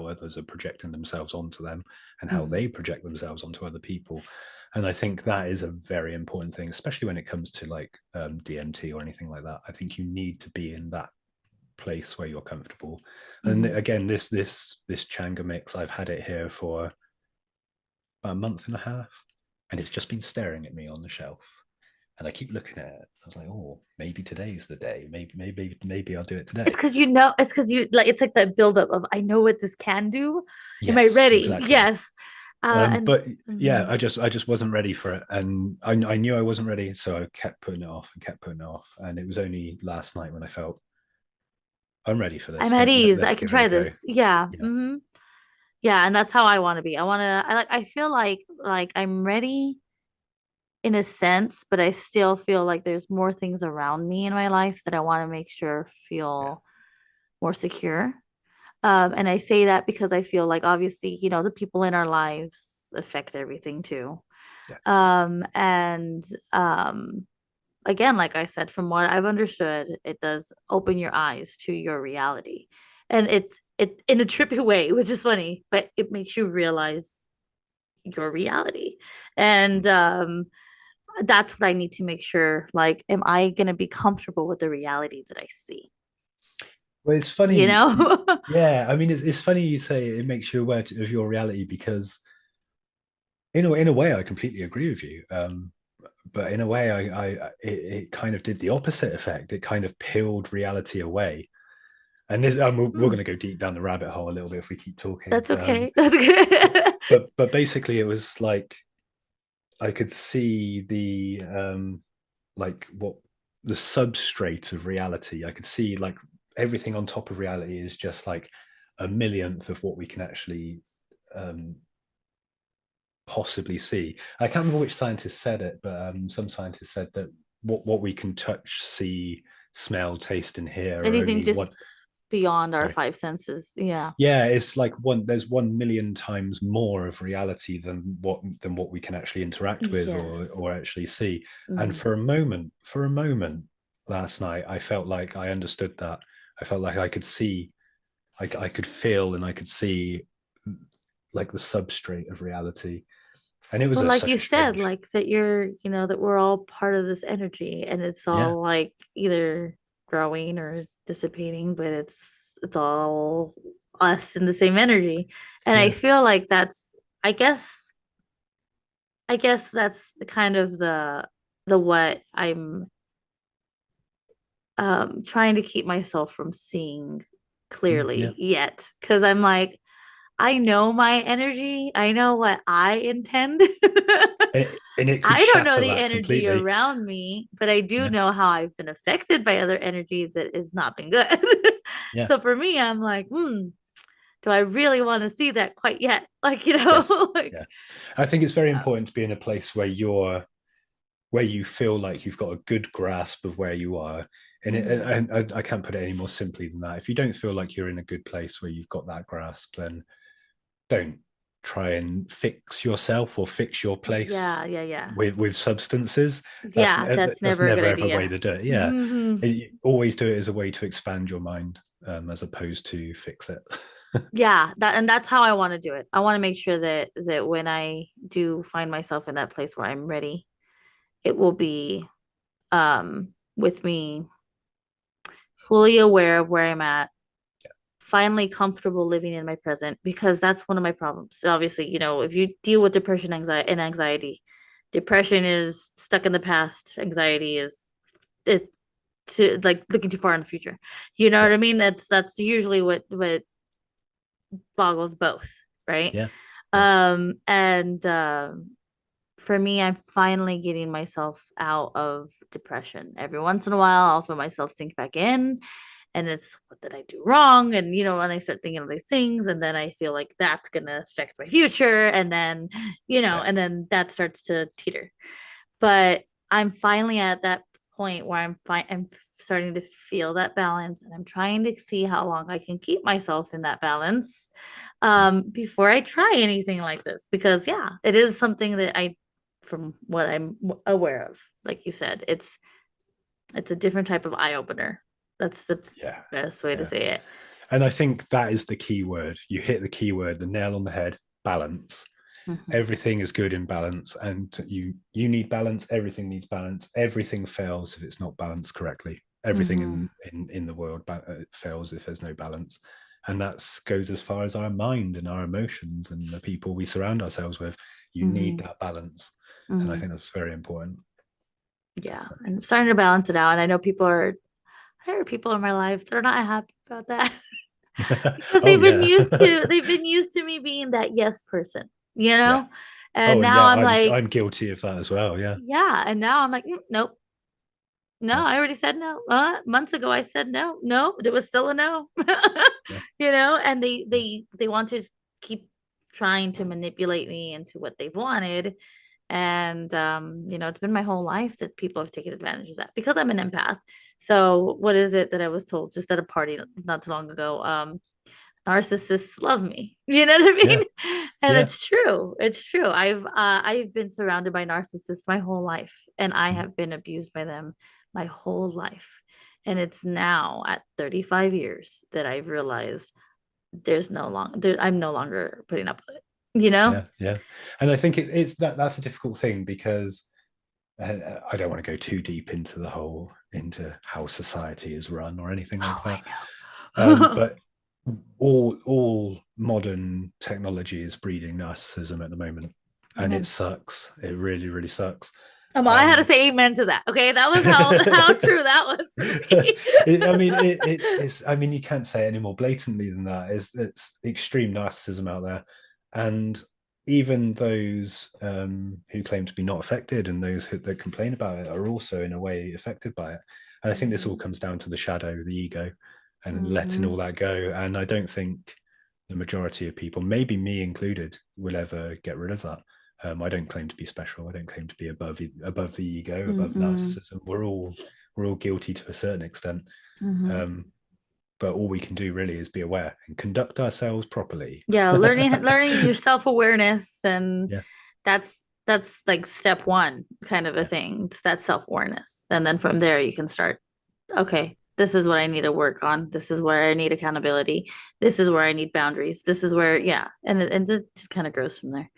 others are projecting themselves onto them and how Mm-hmm. they project themselves onto other people. And I think that is a very important thing, especially when it comes to like DMT or anything like that. I think you need to be in that place where you're comfortable. And Mm-hmm. again, this Changa mix, I've had it here for about a month and a half, and it's just been staring at me on the shelf. And I keep looking at it. I was like, oh, maybe today's the day. Maybe I'll do it It's today. because you know, it's because you like, it's like that buildup of, I know what this can do. Am I Yes, ready? exactly. Yes. And But yeah, mhm. I just wasn't ready for it, and I knew I wasn't ready, so I kept putting it off and kept putting it off. And it was only last night when I felt I'm ready for I'm this. at ease. I Let's can give it a try go. this. Yeah. Yeah, Hmm. Yeah. And that's how I want to be. I feel like I'm ready in a sense, but I still feel like there's more things around me in my life that I want to make sure yeah, feel more secure. And I say that because I feel like obviously, you know, the people in our lives affect everything too. yeah, And again, like I said, from what I've understood, it does open your eyes to your reality. And it in a trippy way, which is funny, but it makes you realize your reality. And mm. that's what I need to make sure. Like, am I gonna be comfortable with the reality that I see? Well, it's You funny. know? Yeah, I mean, it's funny you say it makes you aware of your reality because in a way, I completely agree with you. but in a way, it kind of did the opposite effect. It kind of peeled reality away. And this, we're Hmm, going to go deep down the rabbit hole a little bit if we keep talking. that's okay. That's good. But basically, it was like I could see the like what the substrate of reality. I could see like everything on top of reality is just like a millionth of what we can actually um, possibly see. I can't remember which scientist said it, but some scientists said that what we can touch, see, smell, taste, and hear are Anything only just one. beyond our Sorry. five senses. Yeah. Yeah, it's like one. There's 1 million times more of reality than what we can actually interact with Yes. or actually see. And Hmm. for a moment last night, I felt like I understood that. I felt like I could see, I could feel, and I could see like the substrate of reality. And it was Well, like such you a said, strange. like that that we're all part of this energy and it's Yeah, all like either growing or dissipating, but it's all us in the same energy. And I yeah, feel like I guess I guess that's the kind of the what I'm trying to keep myself from seeing yeah. clearly yet. Because I'm like, I know my energy. I know what I intend. And it could I don't know shatter the that energy completely. around me, but I do Yeah, know how I've been affected by other energy that has not been good. yeah. So for me, I'm like, do I really want to see that quite yet? Like, Yes, like, yeah. I think it's very yeah. important to be in a place where you feel like you've got a good grasp of where you are. Mhm. And I can't put it any more simply than that. If you don't feel like you're in a good place where you've got that grasp, then don't try and fix yourself or fix your place Yeah, yeah, yeah. with substances. Yeah, that's That's never a good never ever a way idea. to do it. Yeah, Hmm. always do it as a way to expand your mind, as opposed to fix it. Yeah, that's how I want to do it. I want to make sure that when I do find myself in that place where I'm ready, it will be with me fully aware of where I'm at, finally comfortable living in my present because that's one of my problems. So obviously, if you deal with depression, anxiety, depression is stuck in the past, anxiety is it to like looking too far in the future. You know what Yeah, I mean? That's usually what boggles both, right? yeah, yeah, And for me, I'm finally getting myself out of depression. Every once in a while, I'll feel myself sink back in, and it's what did I do wrong? And and I start thinking of these things, and then I feel like that's gonna affect my future, and then yeah, and then that starts to teeter. But I'm finally at that point where I'm starting to feel that balance, and I'm trying to see how long I can keep myself in that balance yeah, before I try anything like this. Because yeah, it is something that from what I'm aware of, like you said, it's a different type of eye opener. That's the yeah, best way to yeah. say it. And I think that is the key word. You hit the key word, the nail on the head: balance. Mhm. Everything is good in balance, and you need balance. Everything needs balance. Everything fails if it's not balanced correctly. Everything Mhm. in the world fails if there's no balance, and that goes as far as our mind and our emotions and the people we surround ourselves with. You need Mhm. that balance, and I Mhm. think that's very important. Yeah, and I'm starting to balance it out. And I know I heard people in my life that are not happy about that because Oh yeah, they've been used to me being that yes person, you yeah. know? And Oh now yeah, I'm like, I'm guilty of that as well. Yeah, yeah. And now I'm like, nope. No, yeah, I already said no. Months ago I said no. No, it was still a no. yeah, And yeah, they want to keep trying to manipulate me into what they've wanted. And it's been my whole life that people have taken advantage of that because I'm an empath. So what is it that I was told just at a party not too long ago? Narcissists love me. You know what I yeah, mean? And yeah. it's true. It's true. I've been surrounded by narcissists my whole life, and I Mm. have been abused by them my whole life. And it's now at 35 years that I've realized I'm no longer putting up with it, you know? Yeah, yeah. And I think it's that's a difficult thing because I don't want to go too deep into the whole into how society is run or anything like Oh, that. I know. But all modern technology is breeding narcissism at the moment, and it Amen. sucks. It really, really sucks. I had to say amen to that. Okay, that was how true that was for me. It's. I mean, you can't say it any more blatantly than that. It's extreme narcissism out there, and even those who claim to be not affected and those that complain about it are also in a way affected by it. And I think this all comes down to the shadow, the ego, and letting all that go. And I don't think the majority of people, maybe me included, will ever get rid of that. I don't claim to be special. I don't claim to be above the ego, above narcissism. We're all guilty to a certain extent. But all we can do really is be aware and conduct ourselves properly. Yeah, learning your self-awareness, and Yeah, that's like step one kind of a yeah, thing. It's that self-awareness. And then from there you can start, okay, this is what I need to work on. This is where I need accountability. This is where I need boundaries. This is where, yeah. And it just kind of grows from there.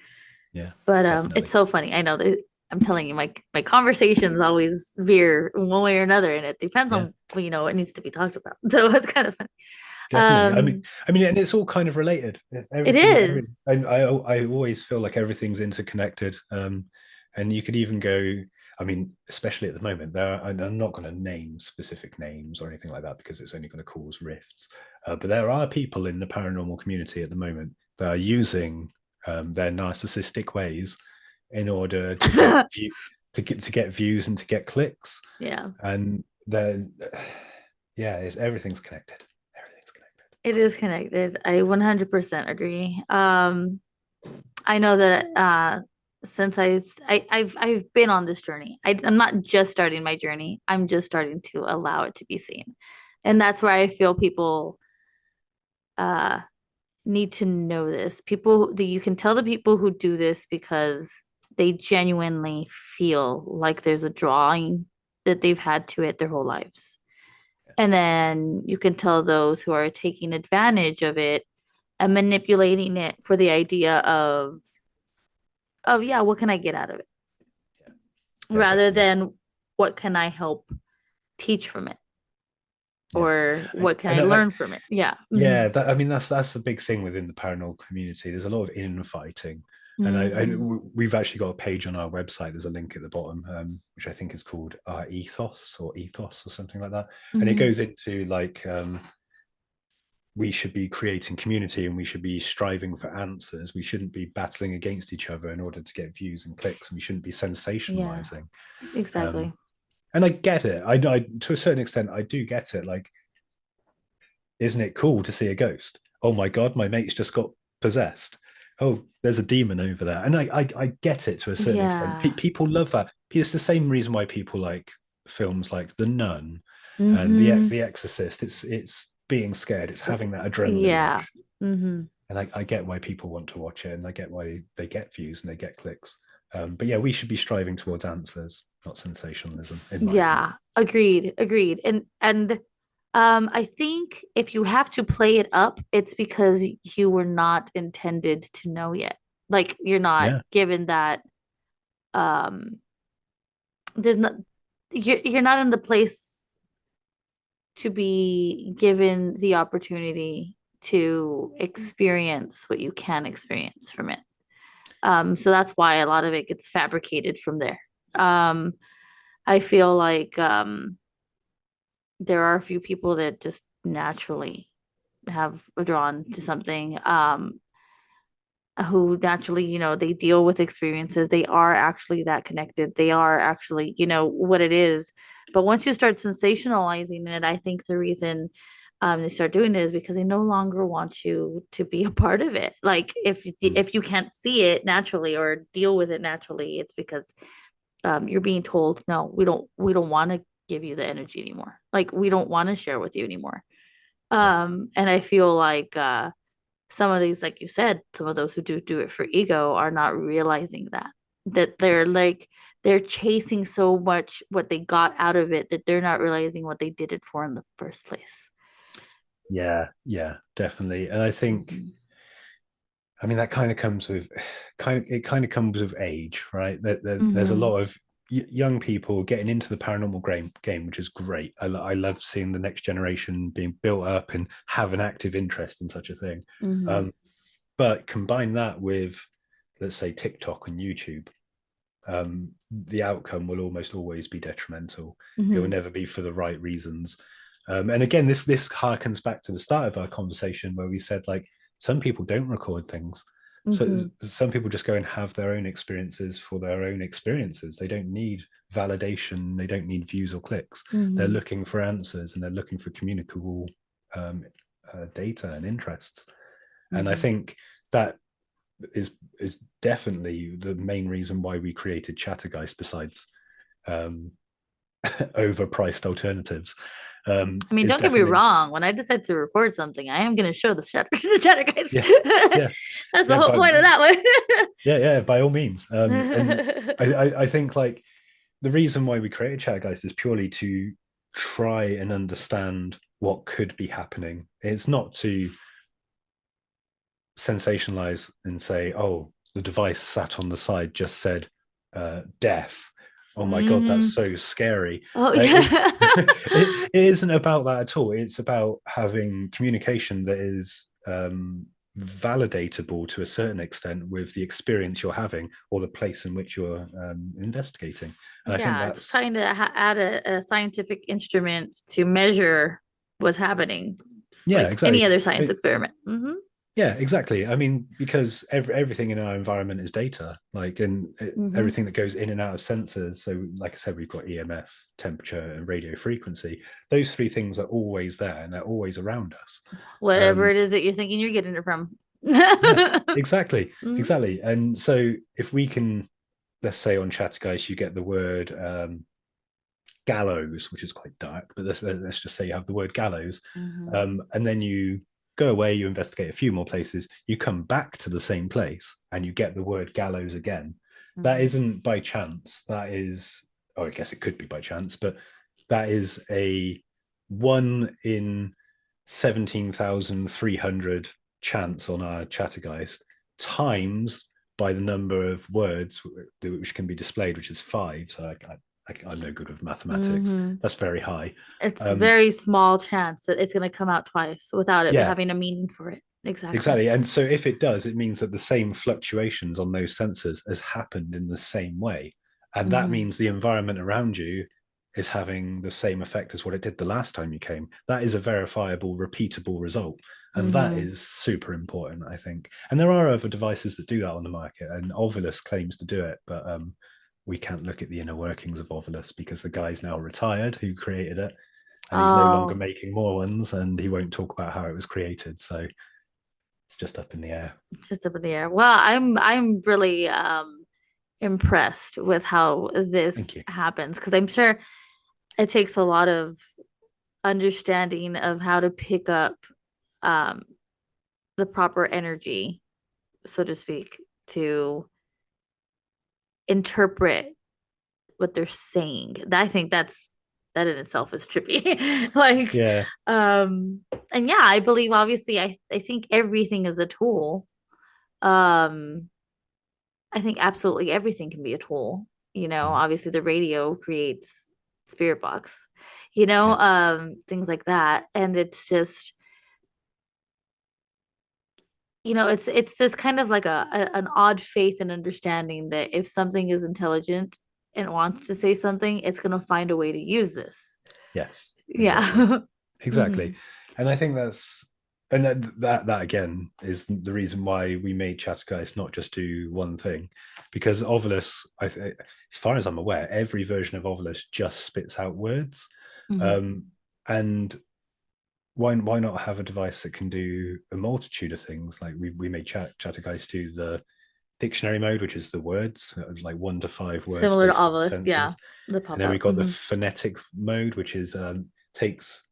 yeah, But it's definitely. so funny. I know that I'm telling you, my conversations always veer one way or another, and it depends Yeah, on what needs to be talked about. So it's kind of funny. definitely. And it's all kind of related. It Everything. is. I always feel like everything's interconnected. And you could even go. I mean, especially at the moment, I'm not going to name specific names or anything like that because it's only going to cause rifts. But there are people in the paranormal community at the moment that are using their narcissistic ways in order to get to get views and to get clicks. Yeah. And then, yeah, everything's connected. Everything's connected. It is connected. I 100% agree. I know that since I've been on this journey. I'm not just starting my journey. I'm just starting to allow it to be seen, and that's where I feel people uh need to know this. People that you can tell the people who do this because they genuinely feel like there's a drawing that they've had to it their whole lives. And then you can tell those who are taking advantage of it and manipulating it for the idea of yeah, what can I get out of it? Yeah, yeah, Rather definitely. than what can I help teach from it Yeah, or what can I and learn from it? Yeah. yeah, that's a big thing within the paranormal community. There's a lot of infighting, and Mm-hmm. we've actually got a page on our website. There's a link at the bottom, which I think is called our ethos or something like that, and it Mm-hmm. goes into like we should be creating community and we should be striving for answers. We shouldn't be battling against each other in order to get views and clicks, and we shouldn't be Yeah, sensationalizing. Um, exactly. and I get it. I to a certain extent, I do get it. Like, isn't it cool to see a ghost? Oh my god, my mate's just got possessed. Oh, there's a demon over there, and I get it to a certain extent. Yeah. People love that. It's the same reason why people like films like The Nun and Mm-hmm. The Exorcist. It's being scared. It's having that adrenaline Yeah. rush, Mm-hmm. and I get why people want to watch it, and I get why they get views and they get clicks. But yeah, we should be striving towards answers, not sensationalism, in my opinion. Yeah. Agreed. Agreed. And I think if you have to play it up, it's because you were not intended to know yet. Like you're not Yeah. given that um there's not you're not in the place to be given the opportunity to experience what you can experience from it. So that's why a lot of it gets fabricated from there. Um, I feel like there are a few people that just naturally have drawn to something. Who naturally, they deal with experiences. They are actually that connected. They are actually, what it is. But once you start sensationalizing it, I think the reason they start doing it is because they no longer want you to be a part of it. Like Mm. if you can't see it naturally or deal with it naturally, it's because you're being told, no, we don't want to give you the energy anymore. Like we don't want to share with you anymore. Yeah. And I feel like some of these, like you said, some of those who do it for ego are not realizing that they're like they're chasing so much what they got out of it that they're not realizing what they did it for in the first place. Yeah, yeah, definitely. And I think, Mm-hmm. I mean, that kind of comes with kind of comes with age, right? There's a Mm-hmm. lot of young people getting into the paranormal game, which is great. I love seeing the next generation being built up and have an active interest in such a thing. Mm-hmm. But combine that with, let's say, TikTok and YouTube, the outcome will almost always be detrimental. It will Mm-hmm. never be for the right reasons. And again, this harkens back to the start of our conversation where we said like some people don't record things. So Mm-hmm. some people just go and have their own experiences for their own experiences. They don't need validation. They don't need views or clicks. They're Mm-hmm. looking for answers and they're looking for communicable um, data and interests. And I Mm-hmm. think that is definitely the main reason why we created Chattergeist, besides um, overpriced alternatives. I mean, Is don't get me definitely wrong. When I decide to record something, I am going to show the the Chattergeist. yeah, yeah, That's the yeah, whole but point of that yeah, yeah, by all means. And one. I think like the reason why we created Chattergeist is purely to try and understand what could be happening. It's not to sensationalize and say, oh, the device sat on the side just said death. Oh my god, that's Hmm. so scary. Oh It's yeah. it isn't about that at all. It's about having communication that is validatable to a certain extent with the experience you're having or the place in which you're investigating. And I think Yeah, it's that's trying to add a scientific instrument to measure what's happening. It's yeah, like any exactly. other science experiment. Hmm. Yeah, exactly. I mean, because everything in our environment is data, like, and Hmm. everything that goes in and out of sensors. So, like I said, we've got EMF, temperature, and radio frequency. Those three things are always there and they're always around us. Whatever Um, it is that you're thinking you're getting it from. yeah, exactly, Hmm. exactly. And so, if we can, let's say on Chattergeist, you get the word gallows, which is quite dark, but let's just say you have the word gallows, Hmm. and then you go away, you investigate a few more places, you come back to the same place, and you get the word gallows again. That Hmm. isn't by chance. That is, oh, I guess it could be by chance, but that is a 1 in 17,300 chance on our Chattergeist times by the number of words which can be displayed, which is five. So I'm no good with mathematics. Hmm. That's very high. It's Um, very small chance that it's going to come out twice without it yeah, having a meaning for it. Exactly. exactly. And so if it does, it means that the same fluctuations on those sensors has happened in the same way. And that Hmm. means the environment around you is having the same effect as what it did the last time you came. That is a verifiable, repeatable result. And that Hmm. is super important, I think. And there are other devices that do that on the market, and Ovilus claims to do it, but we can't look at the inner workings of Ovilus because the guy's now retired who created it, and he's no longer Oh, making more ones, and he won't talk about how it was created. So it's just up in the air. just up in the air. Well, I'm really impressed with how this Thank you. happens because I'm sure it takes a lot of understanding of how to pick up um the proper energy, so to speak, to interpret what they're saying. I think that in itself is trippy. Like, Yeah. um, and yeah, I believe obviously I think everything is a tool. Um, I think absolutely everything can be a tool. Mhm. Obviously the radio creates spirit box, Yeah. things like that. And it's just, it's this kind of like an odd faith and understanding that if something is intelligent and wants to say something, it's gonna find a way to use this. Yes. Exactly. Yeah. Exactly. Hmm. And I think that's and that again is the reason why we made Chattergeist not just do one thing, because Ovilus, as far as I'm aware, every version of Ovilus just spits out words, Hmm. um, and why not have a device that can do a multitude of things? Like we made Chattergeist do the dictionary mode, which is the words, like 1 to 5 words Similar to based on Ovilus, yeah. senses. The And pop then we out. got the Hmm. phonetic mode, which is takes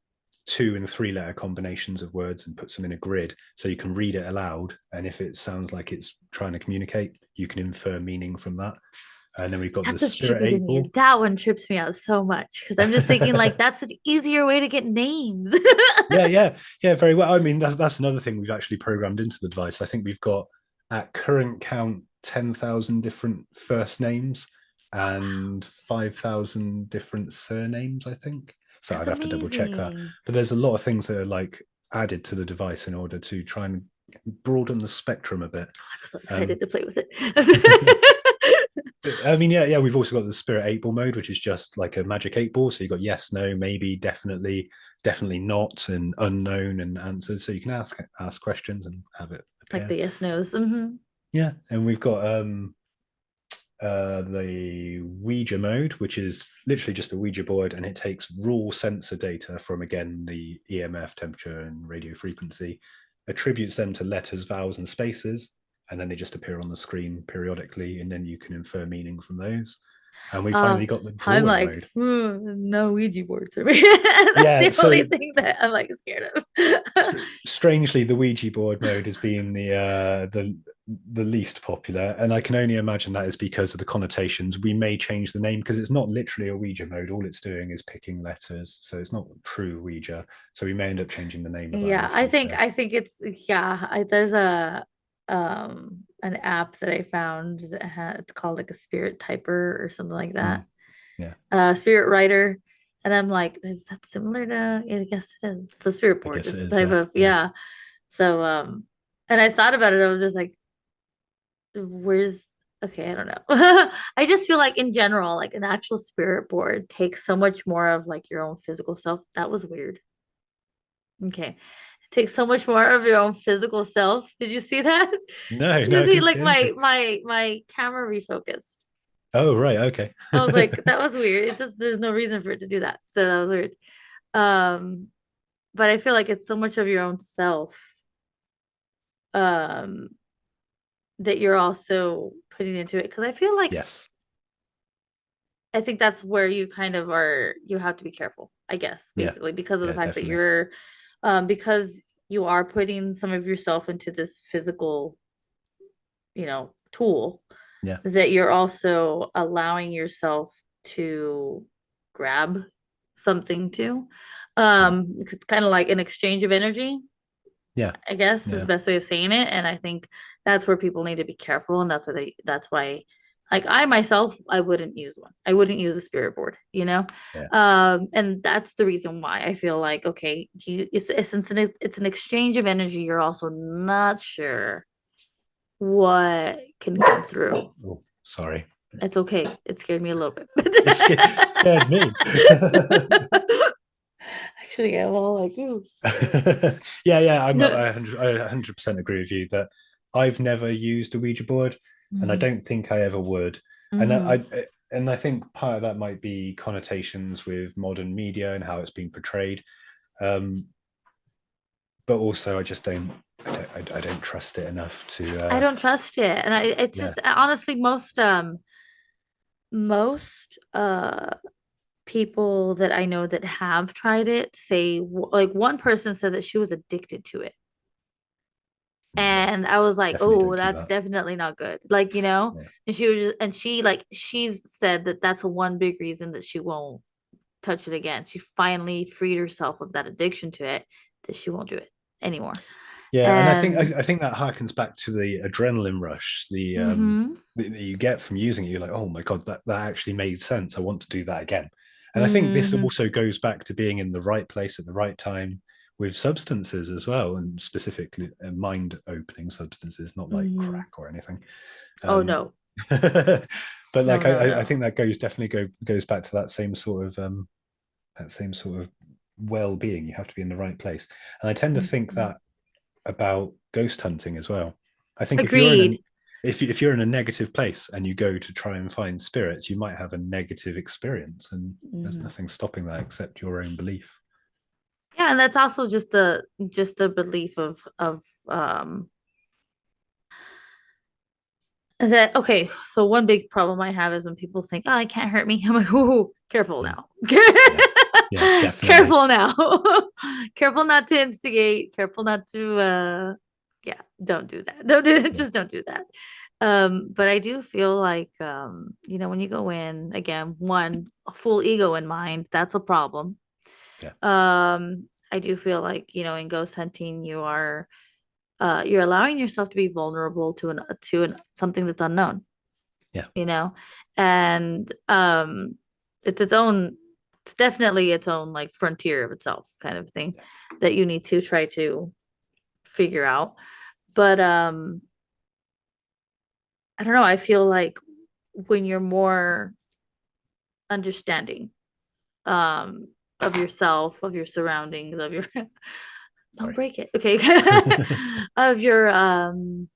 2 and 3 letter combinations of words and puts them in a grid so you can read it aloud. And if it sounds like it's trying to communicate, you can infer meaning from that. And then we've got the That's what's spirit trippy to me. able. That one trips me out so much because I'm just thinking like that's an easier way to get names. Yeah, yeah, yeah, very well. I mean, that's another thing we've actually programmed into the device. I think we've got at current count 10,000 different first names and 5,000 different surnames, I think. So That's I'd have to double check that. amazing. But there's a lot of things that are like added to the device in order to try and broaden the spectrum a bit. I'm so Um, excited to play with it. I mean, yeah, we've also got the spirit 8 ball mode, which is just like a magic 8 ball. So you got yes, no, maybe, definitely, definitely not, and unknown and answers. So you can ask questions and have it Like appear. the yes nos. Hmm. Yeah, and we've got the Ouija mode, which is literally just a Ouija board, and it takes raw sensor data from, again, the EMF, temperature, and radio frequency, attributes them to letters, vowels, and spaces, and then they just appear on the screen periodically, and then you can infer meaning from those. And we Uh, finally got the I'm drawing like, mode. no Ouija boards for me. That's Yeah, the only so thing that I'm like scared of. strangely, the Ouija board mode has been the least popular, and I can only imagine that is because of the connotations. We may change the name because it's not literally a Ouija mode. All it's doing is picking letters, so it's not true Ouija. So we may end up changing the name of that in Yeah, the I think future. I think it's yeah. There's a an app that I found that it's called like a spirit typer or something like that. Mm, yeah, Spirit writer, and I'm like, is that similar to? Yeah, I guess it is. It's a spirit I board. guess it It's a is. type Yeah, of yeah, yeah. So and I thought about it. I was just like, where's okay, I don't know. I just feel like in general, like an actual spirit board takes so much more of like your own physical self. That was weird. Okay. It takes so much more of your own physical self. Did you see that? no, You no, I see, didn't like see anything. my camera refocused. Oh, right, okay. I was like, that was weird. It just there's no reason for it to do that. So that was weird. Um, but I feel like it's so much of your own self, um, that you're also putting into it. Because I feel like Yes, I think that's where you kind of are, you have to be careful, I guess, yeah, basically, because of the yeah, fact that definitely. you're, because you are putting some of yourself into this physical, tool, Yeah, that you're also allowing yourself to grab something too. mm, It's kind of like an exchange of energy, yeah, I guess is the yeah, best way of saying it. And I think that's where people need to be careful. And that's why, like I myself, I wouldn't use one. I wouldn't use a spirit board, you know? yeah. And that's the reason why I feel like, okay, it's an exchange of energy. You're also not sure what can come through. Oh, sorry. It's okay. It scared me a little bit. It scared me. Actually, I'm all like, ooh. Yeah, I 100% agree with you that I've never used a Ouija board, and I Hmm. don't think I ever would. And Hmm. I think part of that might be connotations with modern media and how it's being portrayed. Um, but also, I just don't, I don't trust it enough to. I don't trust it. And it's Yeah, just honestly most people that I know that have tried it say like one person said that she was addicted to it. yeah, And I was like, definitely oh, don't do that's that. definitely not good. Like, Yeah, and she was just, and she like, she's said that that's one big reason that she won't touch it again. She finally freed herself of that addiction to it, that she won't do it anymore. yeah, and And I think that harkens back to the adrenaline rush, mm-hmm, that you get from using it. You're like, oh my god, that actually made sense. I want to do that again. And I think this mm-hmm, also goes back to being in the right place at the right time with substances as well, and specifically mind opening substances, not like mm-hmm. crack or anything. Oh Um, no, but no, like no, I no. think that goes back to that same sort of well-being. You have to be in the right place, and I tend to think Mm-hmm. that about ghost hunting as well. I think Agreed. if you're in a negative place and you go to try and find spirits, you might have a negative experience, and there's Mm-hmm. nothing stopping that except your own belief. Yeah, and that's also just the belief of um that okay, so one big problem I have is when people think, oh, it can't hurt me. I'm like, ooh, careful Yeah, now. yeah, yeah, definitely. Careful now. Careful not to instigate, careful not to yeah, don't do that. Don't do Yeah, just don't do that. But I do feel like when you go in, again, one, a full ego in mind, that's a problem. yeah, I do feel like, in ghost hunting, you're allowing yourself to be vulnerable to something that's unknown, yeah, you know, and it's its own, it's definitely its own like frontier of itself kind of thing that you need to try to figure out. But I don't know, I feel like when you're more understanding um of yourself, of your surroundings, of your don't Sorry. break it. Okay. Of your um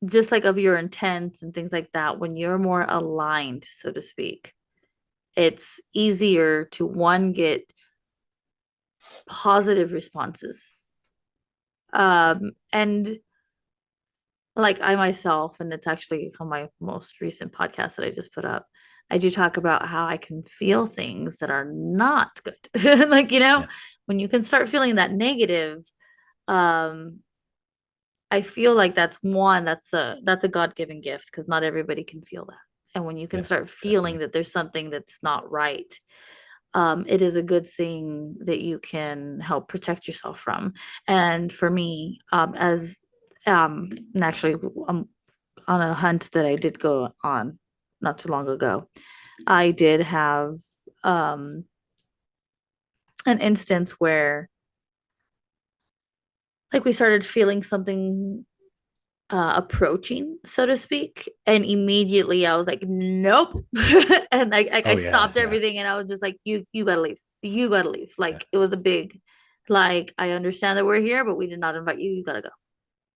just like of your intent and things like that, when you're more aligned, so to speak, it's easier to one get positive responses. And like I myself, and it's actually on my most recent podcast that I just put up, I do talk about how I can feel things that are not good. Like, Yeah. when you can start feeling that negative, um, I feel like that's a God-given gift because not everybody can feel that. And when you can Yeah. start feeling Definitely. that there's something that's not right, it is a good thing that you can help protect yourself from. And for me, as and actually, on a hunt that I did go on not too long ago, I did have um, an instance where, like, we started feeling something approaching, so to speak, and immediately I was like, nope, and I Oh yeah. stopped Yeah. everything, and I was just like, you gotta leave, you gotta leave. Yeah. Like it was a big, like I understand that we're here, but we did not invite you. You gotta go.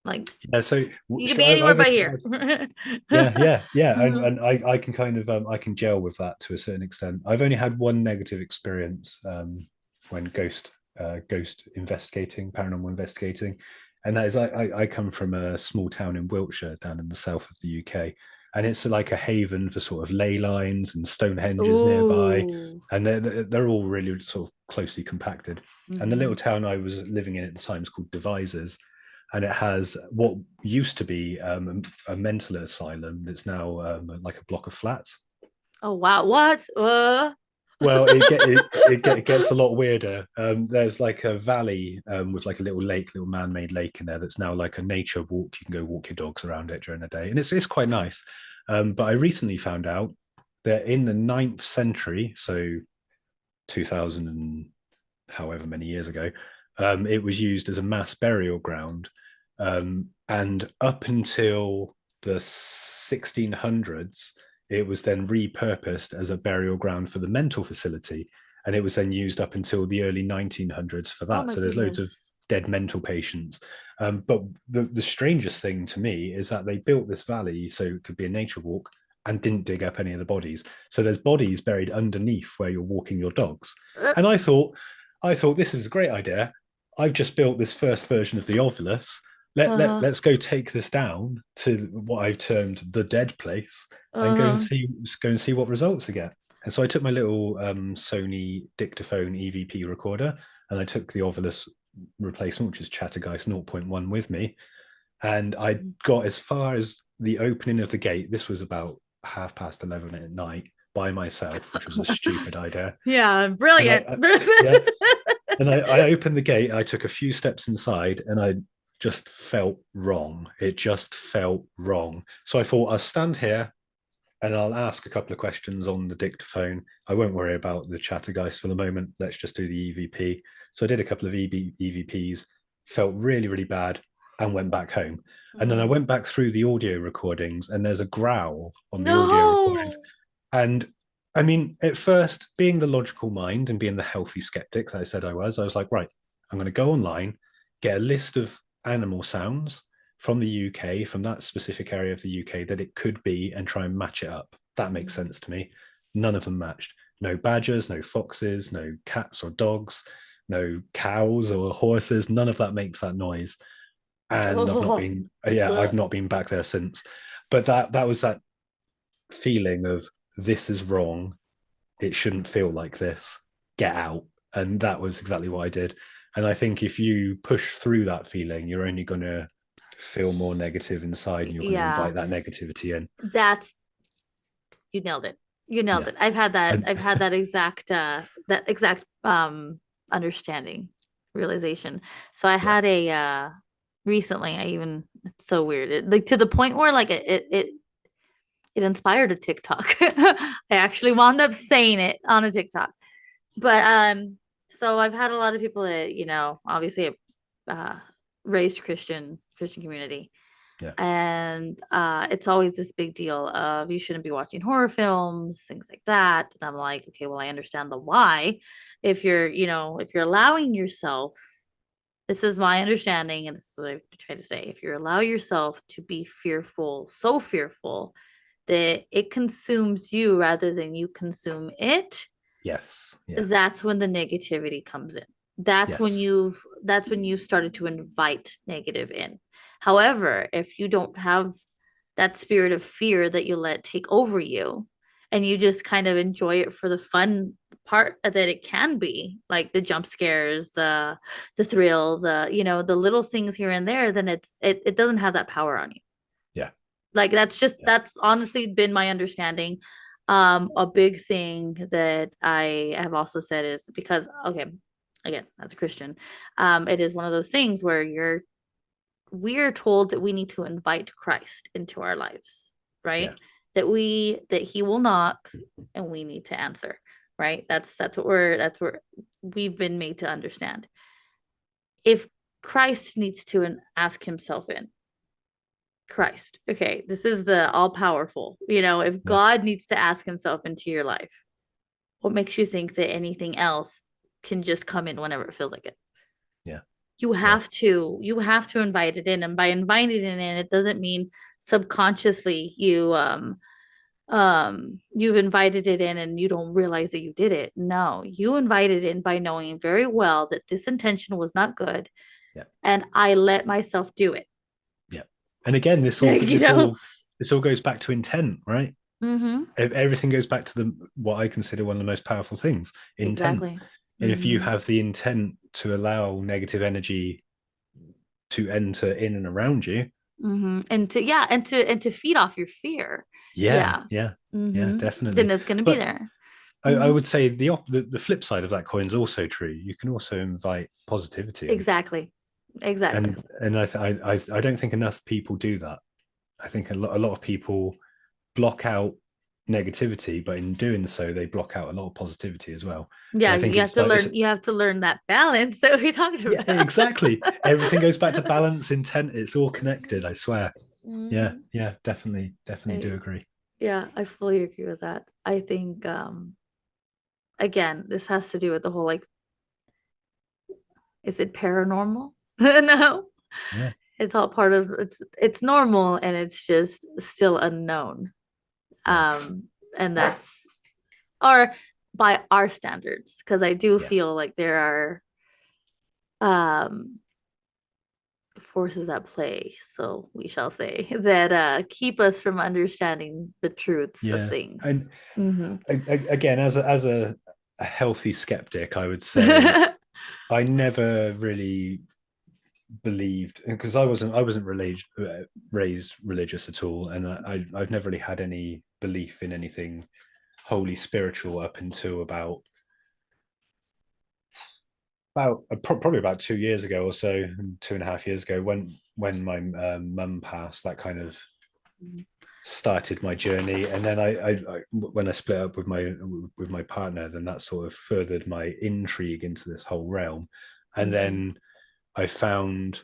Like Yeah. So you could be anywhere I've but only here. had, yeah, yeah, yeah, Mhm. and I can kind of I can gel with that to a certain extent. I've only had one negative experience when ghost investigating, paranormal investigating, and that is I come from a small town in Wiltshire, down in the south of the UK, and it's like a haven for sort of ley lines and Stonehenges nearby, Ooh. and they're all really sort of closely compacted. And the little Hmm. town I was living in at the time is called Devizes, and it has what used to be a mental asylum that's now like a block of flats. Oh wow. What? Well, it gets a lot weirder. There's like a valley with like a little lake, little man-made lake in there that's now like a nature walk. You can go walk your dogs around it during the day, and it's quite nice. But I recently found out that in the ninth century, so 2000 and however many years ago, it was used as a mass burial ground. And up until the 1600s, it was then repurposed as a burial ground for the mental facility. And it was then used up until the early 1900s for Oh that. my So there's loads of goodness. dead mental patients. But the strangest thing to me is that they built this valley so it could be a nature walk and didn't dig up any of the bodies. So there's bodies buried underneath where you're walking your dogs. And I thought this is a great idea. I've just built this first version of the Ovilus. Uh-huh. Let's go take this down to what I've termed the dead place and Uh-huh. go and see what results I get. And so I took my little Sony dictaphone EVP recorder and I took the Ovilus replacement, which is Chattergeist zero point 0.1 with me. And I got as far as the opening of the gate. This was about 11:30 at night by myself, which was a stupid idea. Yeah, And brilliant. yeah, and I opened the gate. I took a few steps inside, and I just felt wrong. It just felt wrong. So I thought I'll stand here and I'll ask a couple of questions on the dictaphone. I won't worry about the Chattergeist for the moment. Let's just do the EVP. So I did a couple of EVPs, felt really, really bad, and went back home. And then I Mhm. went back through the audio recordings, and there's a growl on the audio recordings. No. And I mean, at first, being the logical mind and being the healthy skeptic that I was like, right, I'm going to go online, get a list of animal sounds from the UK, from that specific area of the UK that it could be, and try and match it up. That makes Mhm. sense to me. None of them matched. No badgers, no foxes, no cats or dogs, no cows or horses. None of that makes that noise. And I've not Oh. been, yeah, I've not been back there since. But that was that feeling of this is wrong. It shouldn't feel like this. Get out. And that was exactly what I did. And I think if you push through that feeling, you're only going to feel more negative inside and you're going to Yeah, invite that negativity in. that's you nailed it. You nailed Yeah. it. I've had that. And I've had that exact understanding, realization. So I yeah. had a recently. I even it's so weird. Like to the point where like it inspired a TikTok. I actually wound up saying it on a TikTok. But so I've had a lot of people that, obviously uh raised Christian community. Yeah. And it's always this big deal of you shouldn't be watching horror films, things like that. And I'm like, okay, well, I understand the why. If you're, if you're allowing yourself, this is my understanding, and this is what I try to say. If you allow yourself to be fearful, so fearful that it consumes you rather than you consume it, Yes. Yeah. that's when the negativity comes in. Yes. That's when you've started to invite negative in. However, if you don't have that spirit of fear that you let take over you, and you just kind of enjoy it for the fun part that it can be, like the jump scares, the thrill, the little things here and there, then it doesn't have that power on you. Yeah. Like Yeah. that's honestly been my understanding. A big thing that I have also said is because, okay, again, as a Christian, it is one of those things where we're told that we need to invite Christ into our lives, Yeah. right? That he will knock and we need to answer, right? That's where we've been made to understand. If Christ needs to ask himself in, Christ. Okay, this is the all powerful. If Yeah. God needs to ask himself into your life, what makes you think that anything else can just come in whenever it feels like it? Yeah. You Yeah. have to you have to invite it in, and by inviting it in, it doesn't mean subconsciously you've invited it in and you don't realize that you did it. No, you invited it in by knowing very well that this intention was not good, Yeah. and I let myself do it. Yeah. And again, this all you this know all this all goes back to intent, right? mm-hmm. Everything goes back to the what I consider one of the most powerful things, intent. Exactly. And if you Mm-hmm. have the intent to allow negative energy to enter in and around you, Mm-hmm. And to feed off your fear. yeah, Yeah. yeah, yeah, Mm-hmm. Then definitely. it's gonna be But there. I Mm-hmm. would say the flip side of that coin is also true. You can also invite positivity in, Exactly. Exactly. and I don't think enough people do that. I think a lot of people block out negativity, but in doing so, they block out a lot of positivity as well. And Yeah, I think you have it's to like it's learn you have to learn that balance that we talked yeah, about. exactly. Everything goes back to balance, intent. It's all connected. I swear. Yeah, Mhm. yeah, definitely do I, agree. yeah, I fully agree with that. I think again, this has to do with the whole, like, is it paranormal? No. Yeah, It's all part of it's normal, and it's just still unknown. yeah, Um and that's, or by our standards, because I do yeah, feel like there are forces at play, so we shall say, that keep us from understanding the truths of yeah. things. And Hmm. again, as a healthy skeptic, I would say I never really believed because I wasn't raised religious at all, and I've never really had any belief in anything wholly spiritual up until probably about 2 years ago or so, 2.5 years ago, when my mum passed. That kind of started my journey, and then when I split up with my partner, then that sort of furthered my intrigue into this whole realm, and Hmm. then I found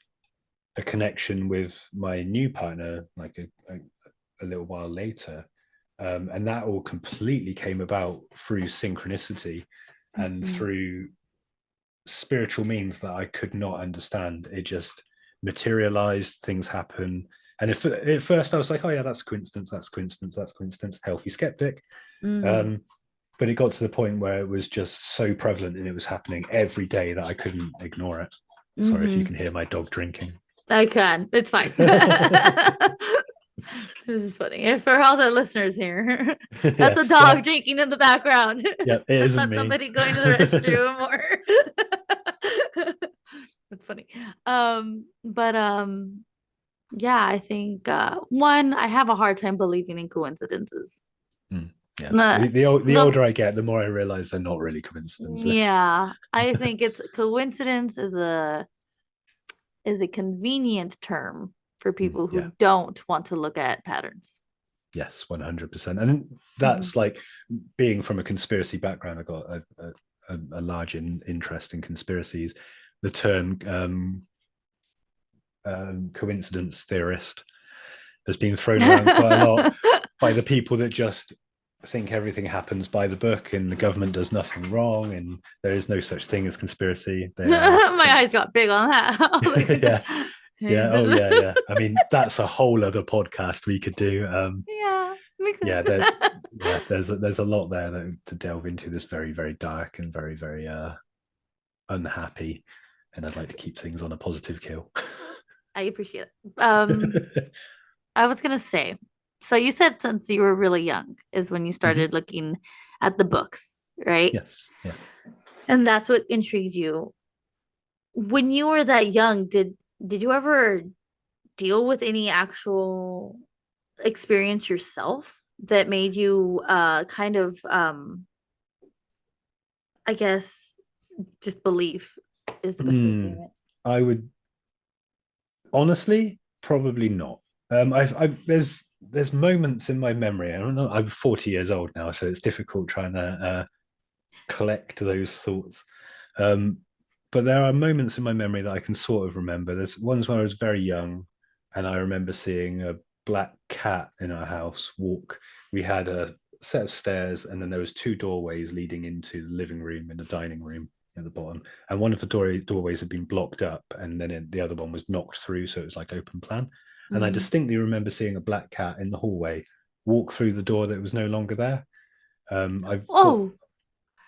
a connection with my new partner like a little while later, and that all completely came about through synchronicity and Hmm. through spiritual means that I could not understand. It just materialized, things happen. And if at first I was like, oh yeah, that's coincidence, that's coincidence, that's coincidence, healthy skeptic. Hmm. Um, but it got to the point where it was just so prevalent and it was happening every day that I couldn't ignore it. Sorry if you Hmm. can hear my dog drinking. I can. It's fine. This is funny. And for all the listeners here, that's Yeah, a dog that drinking in the background. yeah, it That's isn't not me. somebody going to the restroom or that's funny. But yeah, I think one, I have a hard time believing in coincidences. Mm, yeah. The, The the older I get, the more I realize they're not really coincidences. yeah, I think it's coincidence is a convenient term for people Yeah. who don't want to look at patterns. Yes, 100%. And Mhm. that's like being from a conspiracy background. I got a large interest in conspiracies. The term coincidence theorist. has been thrown around quite a lot by the people that just think everything happens by the book and the government does nothing wrong and there is no such thing as conspiracy. My eyes got big on that. I was Yeah, like, yeah, oh yeah, yeah. I mean, that's a whole other podcast we could do. yeah, we Yeah, could. there's a lot there to delve into. This very very dark and very very unhappy, and I'd like to keep things on a positive kill. I appreciate it. I was gonna say, so you said since you were really young is when you Mhm. started looking at the books, right? Yes, yeah. And that's what intrigued you. When you were that young, did you ever deal with any actual experience yourself that made you kind of I guess just believe is the best way of Mm, saying it. I would honestly probably not. There's moments in my memory. I don't know. I'm 40 years old now, so it's difficult trying to collect those thoughts. Um, but there are moments in my memory that I can sort of remember. There's ones where I was very young, and I remember seeing a black cat in our house walk. We had a set of stairs, and then there was two doorways leading into the living room and the dining room at the bottom. And one of the doorways had been blocked up, and then the other one was knocked through, so it was like open plan. And I Mm. distinctly remember seeing a black cat in the hallway walk through the door that was no longer there. I've got Oh,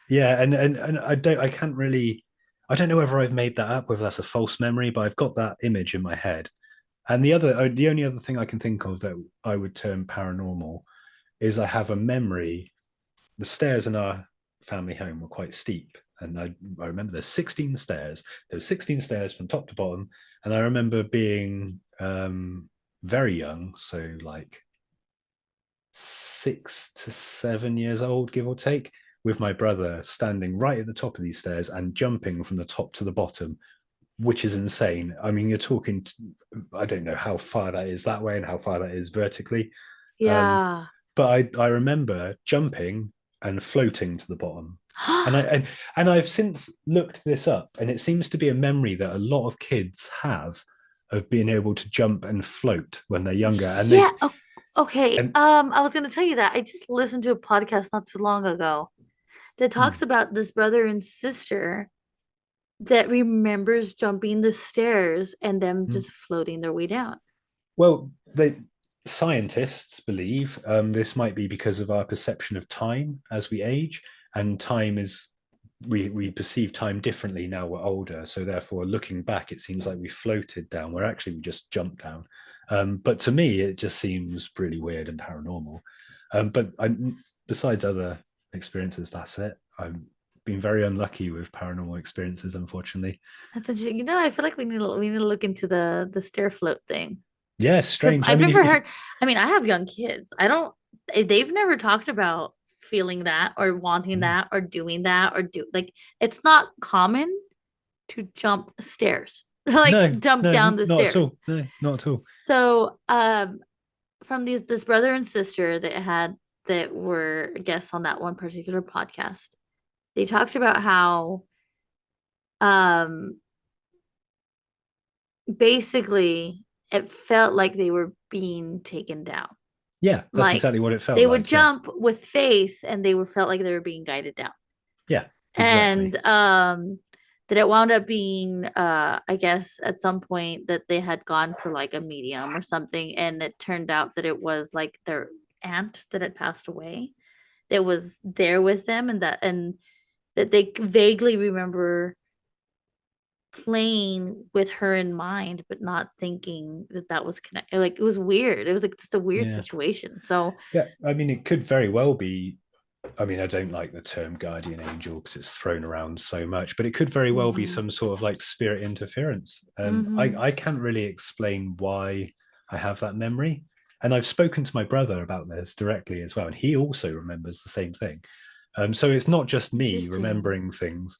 yeah, and I can't really I don't know whether I've made that up, whether that's a false memory, but I've got that image in my head. And the only other thing I can think of that I would term paranormal is I have a memory. The stairs in our family home were quite steep, and I remember there's 16 stairs. There were 16 stairs from top to bottom, and I remember being very young, so like 6 to 7 years old, give or take, with my brother standing right at the top of these stairs and jumping from the top to the bottom, which is insane. I mean, you're talking, I don't know how far that is that way and how far that is vertically. Um, yeah. but I remember jumping and floating to the bottom. And I've since looked this up, and it seems to be a memory that a lot of kids have of being able to jump and float when they're younger. And they Yeah. Oh, okay. and I was gonna tell you that I just listened to a podcast not too long ago that talks hmm, about this brother and sister that remembers jumping the stairs and them hmm. just floating their way down. Well, scientists believe this might be because of our perception of time as we age, and time is we perceive time differently now we're older. So therefore, looking back, it seems like we floated down, where actually we just jumped down. But to me, it just seems really weird and paranormal. But besides other experiences, that's it. I've been very unlucky with paranormal experiences, unfortunately. That's interesting. I feel like we need to look into the stair float thing Yeah, because strange. I I've mean, never heard. I mean, I have young kids. I don't. They've never talked about feeling that or wanting mm, that or doing that or do like it's not common to jump stairs, like no, jump no, down the not at stairs. all. No, not at all. So, from this brother and sister that were guests on that one particular podcast, they talked about how um basically it felt like they were being taken down. Yeah, that's Like exactly what it felt they would like. Yeah, jump with faith and they would felt like they were being guided down. yeah, And exactly. that it wound up being I guess at some point that they had gone to like a medium or something and it turned out that it was like their aunt that had passed away that was there with them and that they vaguely remember playing with her in mind but not thinking that that was connected. Like it was weird. It was like just a weird Yeah, situation. So yeah. I mean, it could very well be. I mean, I don't like the term guardian angel because it's thrown around so much, but it could very well be mhm, some sort of like spirit interference. And mhm, I can't really explain why I have that memory. And I've spoken to my brother about this directly as well, and he also remembers the same thing. So it's not just me interesting. remembering things.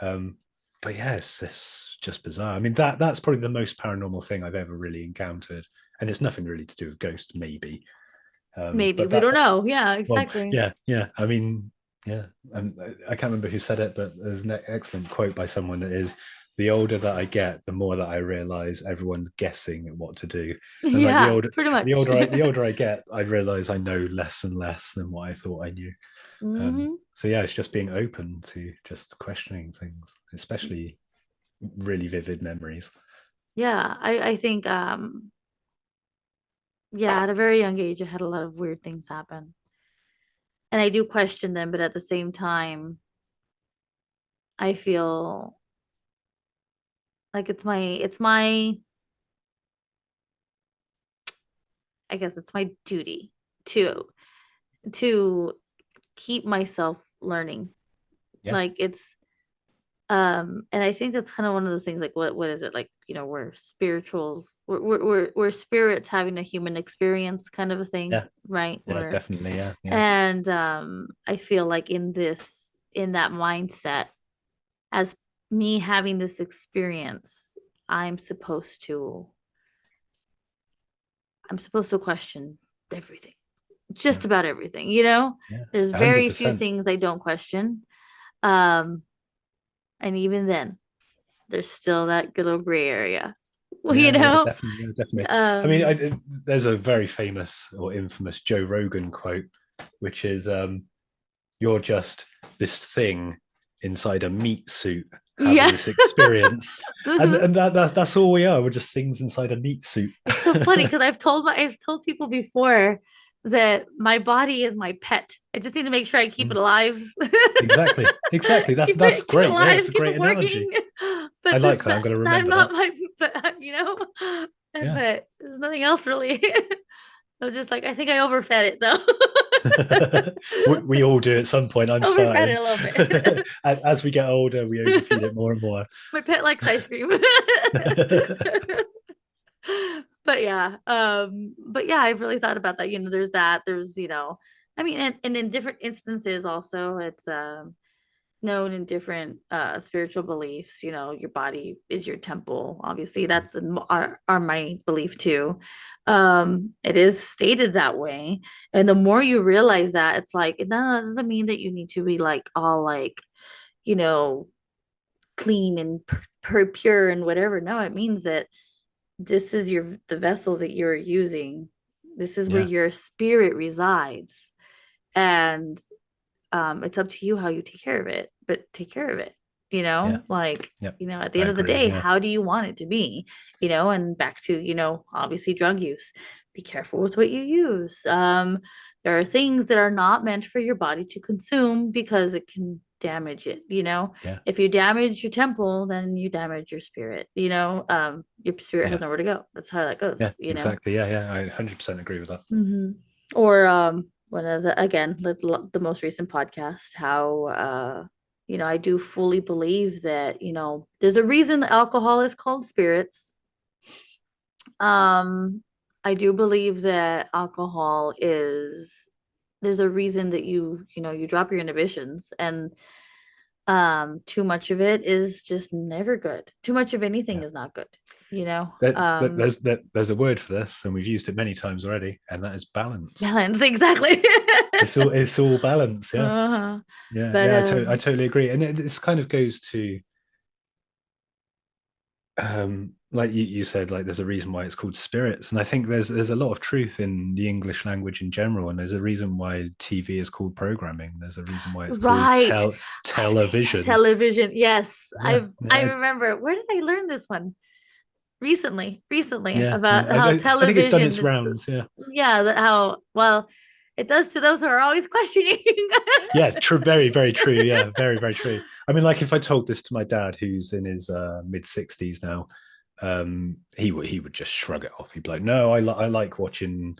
Um, but yes, it's just bizarre. I mean, that's probably the most paranormal thing I've ever really encountered, and it's nothing really to do with ghost, maybe. Maybe But we that don't know. Yeah, well, exactly. yeah, yeah. I mean, yeah. I can't remember who said it, but there's an excellent quote by someone that is the older that I get, the more that I realize everyone's guessing at what to do. And like Yeah, pretty much. the older I get, I realize I know less and less than what I thought I knew. Hmm. So yeah, it's just being open to just questioning things, especially really vivid memories. Yeah, I think yeah, at a very young age I had a lot of weird things happen. And I do question them, but at the same time, I feel like it's my I guess it's my duty to to keep myself learning. Yeah, Like it's and I think that's kind of one of those things like what is it like, we're spirituals, we're spirits having a human experience kind of a thing, yeah, right? yeah, We're definitely, yeah, yeah, and I feel like in that mindset, as me having this experience, I'm supposed to I'm supposed to question everything, yeah, just about everything. yeah, There's a hundred very few percent. things I don't question. Um, and even then, there's still that good little gray area. Well, Yeah, yeah, definitely, yeah, definitely. I mean, Um, there's a very famous or infamous Joe Rogan quote, which is, "You're just this thing inside a meat suit having yeah. this experience," and Mhm. that's all we are. We're just things inside a meat suit. It's so funny because I've told people before that my body is my pet. I just need to make sure I keep it Mm, alive. exactly, exactly. Keep it That's keep it great. Yeah, it's alive, a keep great it analogy. working. I But like that. I'm going to I'm remember not that. my but Yeah. but there's nothing else really. I'm just like I think I overfed it though. We all do at some point. I'm Overfed it starting. a little bit. As we get older, we overfeed it more and more. My pet likes ice cream. But yeah, I've really thought about that. There's that. There's, I mean, and in different instances also, it's known in different spiritual beliefs. Your body is your temple. Obviously, that's our my belief too. It is stated that way. And the more you realize that, it's like, that doesn't mean that you need to be like all like, you know, clean and pure and whatever. No, it means that this is the vessel that you're using. This is where Yeah, your spirit resides. And it's up to you how you take care of it, but take care of it, yeah, like, yeah. at the I end of the agree. day, Yeah, how do you want it to be? And back to, obviously drug use. Be careful with what you use. There are things that are not meant for your body to consume because it can damage it. yeah, If you damage your temple, then you damage your spirit. Your spirit has yeah, nowhere to go. That's how that yeah. goes. Exactly. Yeah, yeah. I 100% agree with that. Hmm. Or one of again the most recent podcast, how I do fully believe that there's a reason that alcohol is called spirits. um I do believe that alcohol is there's a reason that you drop your inhibitions, and too much of it is just never good. Too much of anything Yeah. is not good. There's a word for this, and we've used it many times already, and that is balance. Balance, exactly. It's all balance. Yeah, Uh-huh. yeah, But yeah. I totally agree, and this kind of goes to like you said, like there's a reason why it's called spirits, and I think there's a lot of truth in the English language in general, and there's a reason why TV is called programming. There's a reason why it's called right. I say that. television. Television. Yes. Yeah, I yeah, remember. Where did I learn this one? Recently yeah, about yeah. how I think it's done television, its it's rounds. Yeah, yeah, that how well it does to those who are always questioning. yeah. True, very, very true. Yeah, very, very true. I mean, like if I told this to my dad, who's in his mid 60s now, he would just shrug it off. He'd be like, "No, I like watching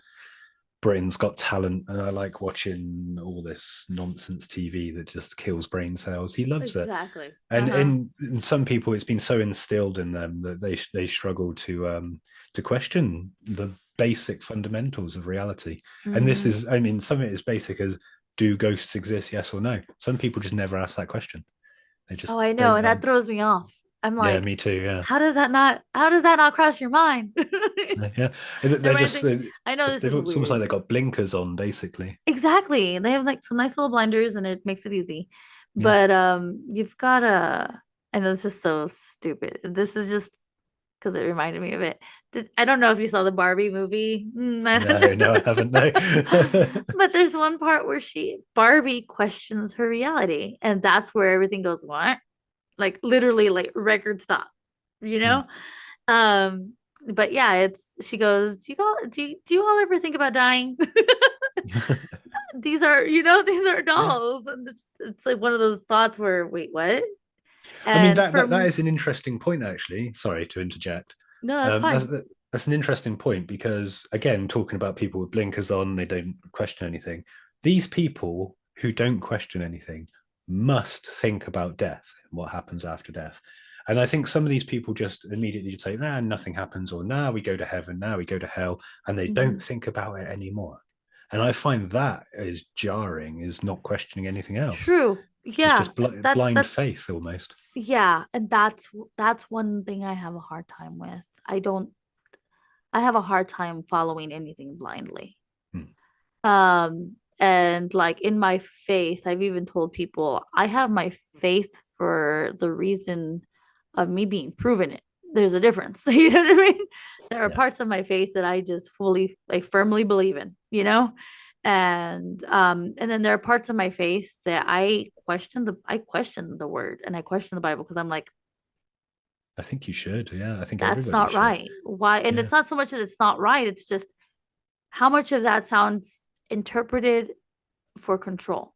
Britain's Got Talent, and I like watching all this nonsense TV that just kills brain cells." He loves it, Exactly. and Uh-huh. in some people, it's been so instilled in them that they struggle to question the basic fundamentals of reality. And this Hmm. is, I mean, some of it is basic as, do ghosts exist? Yes or no. Some people just never ask that question. They Oh, just I know, don't and that answer. throws me off. I'm Yeah, like, me too. Yeah, how does that not cross your mind? yeah. There They're might just think I know this is it's almost like weird. they got blinkers on, basically. Exactly. They have like some nice little blinders and it makes it easy. Yeah, But you've gotta And this is so stupid. This is just because it reminded me of it. I don't know if you saw the Barbie movie. No, no, I haven't. No. But there's one part where Barbie questions her reality, and that's where everything goes, what? Like literally like record stop, you Hmm. know? Um, but yeah, it's she goes, do you all ever think about dying? These are, these are Yeah. dolls. And it's like one of those thoughts where, wait, what? I mean And that from is an interesting point, actually. Sorry to interject. No, that's That's fine. that's an interesting point because again, talking about people with blinkers on, they don't question anything. These people who don't question anything must think about death and what happens after death. And I think some of these people just immediately just say, "Nah, nothing happens," or "Nah, we go to heaven, now we go to hell," and they don't Mhm. think about it anymore. And I find that is jarring, is not questioning anything else. True. It's Yeah. just That blind that faith almost. yeah, and that's one thing I have a hard time with. I have a hard time following anything blindly. Hmm. And like in my faith, I've even told people I have my faith for the reason of me being proven it. There's a difference. You know what I mean? There are Yeah. parts of my faith that I just fully, like firmly believe in, and then there are parts of my faith that I question the word and I question the Bible because I'm like, I think you should. Yeah, I think that's everybody not should. right. Why? And Yeah. it's not so much that it's not right, it's just how much of that sounds interpreted for control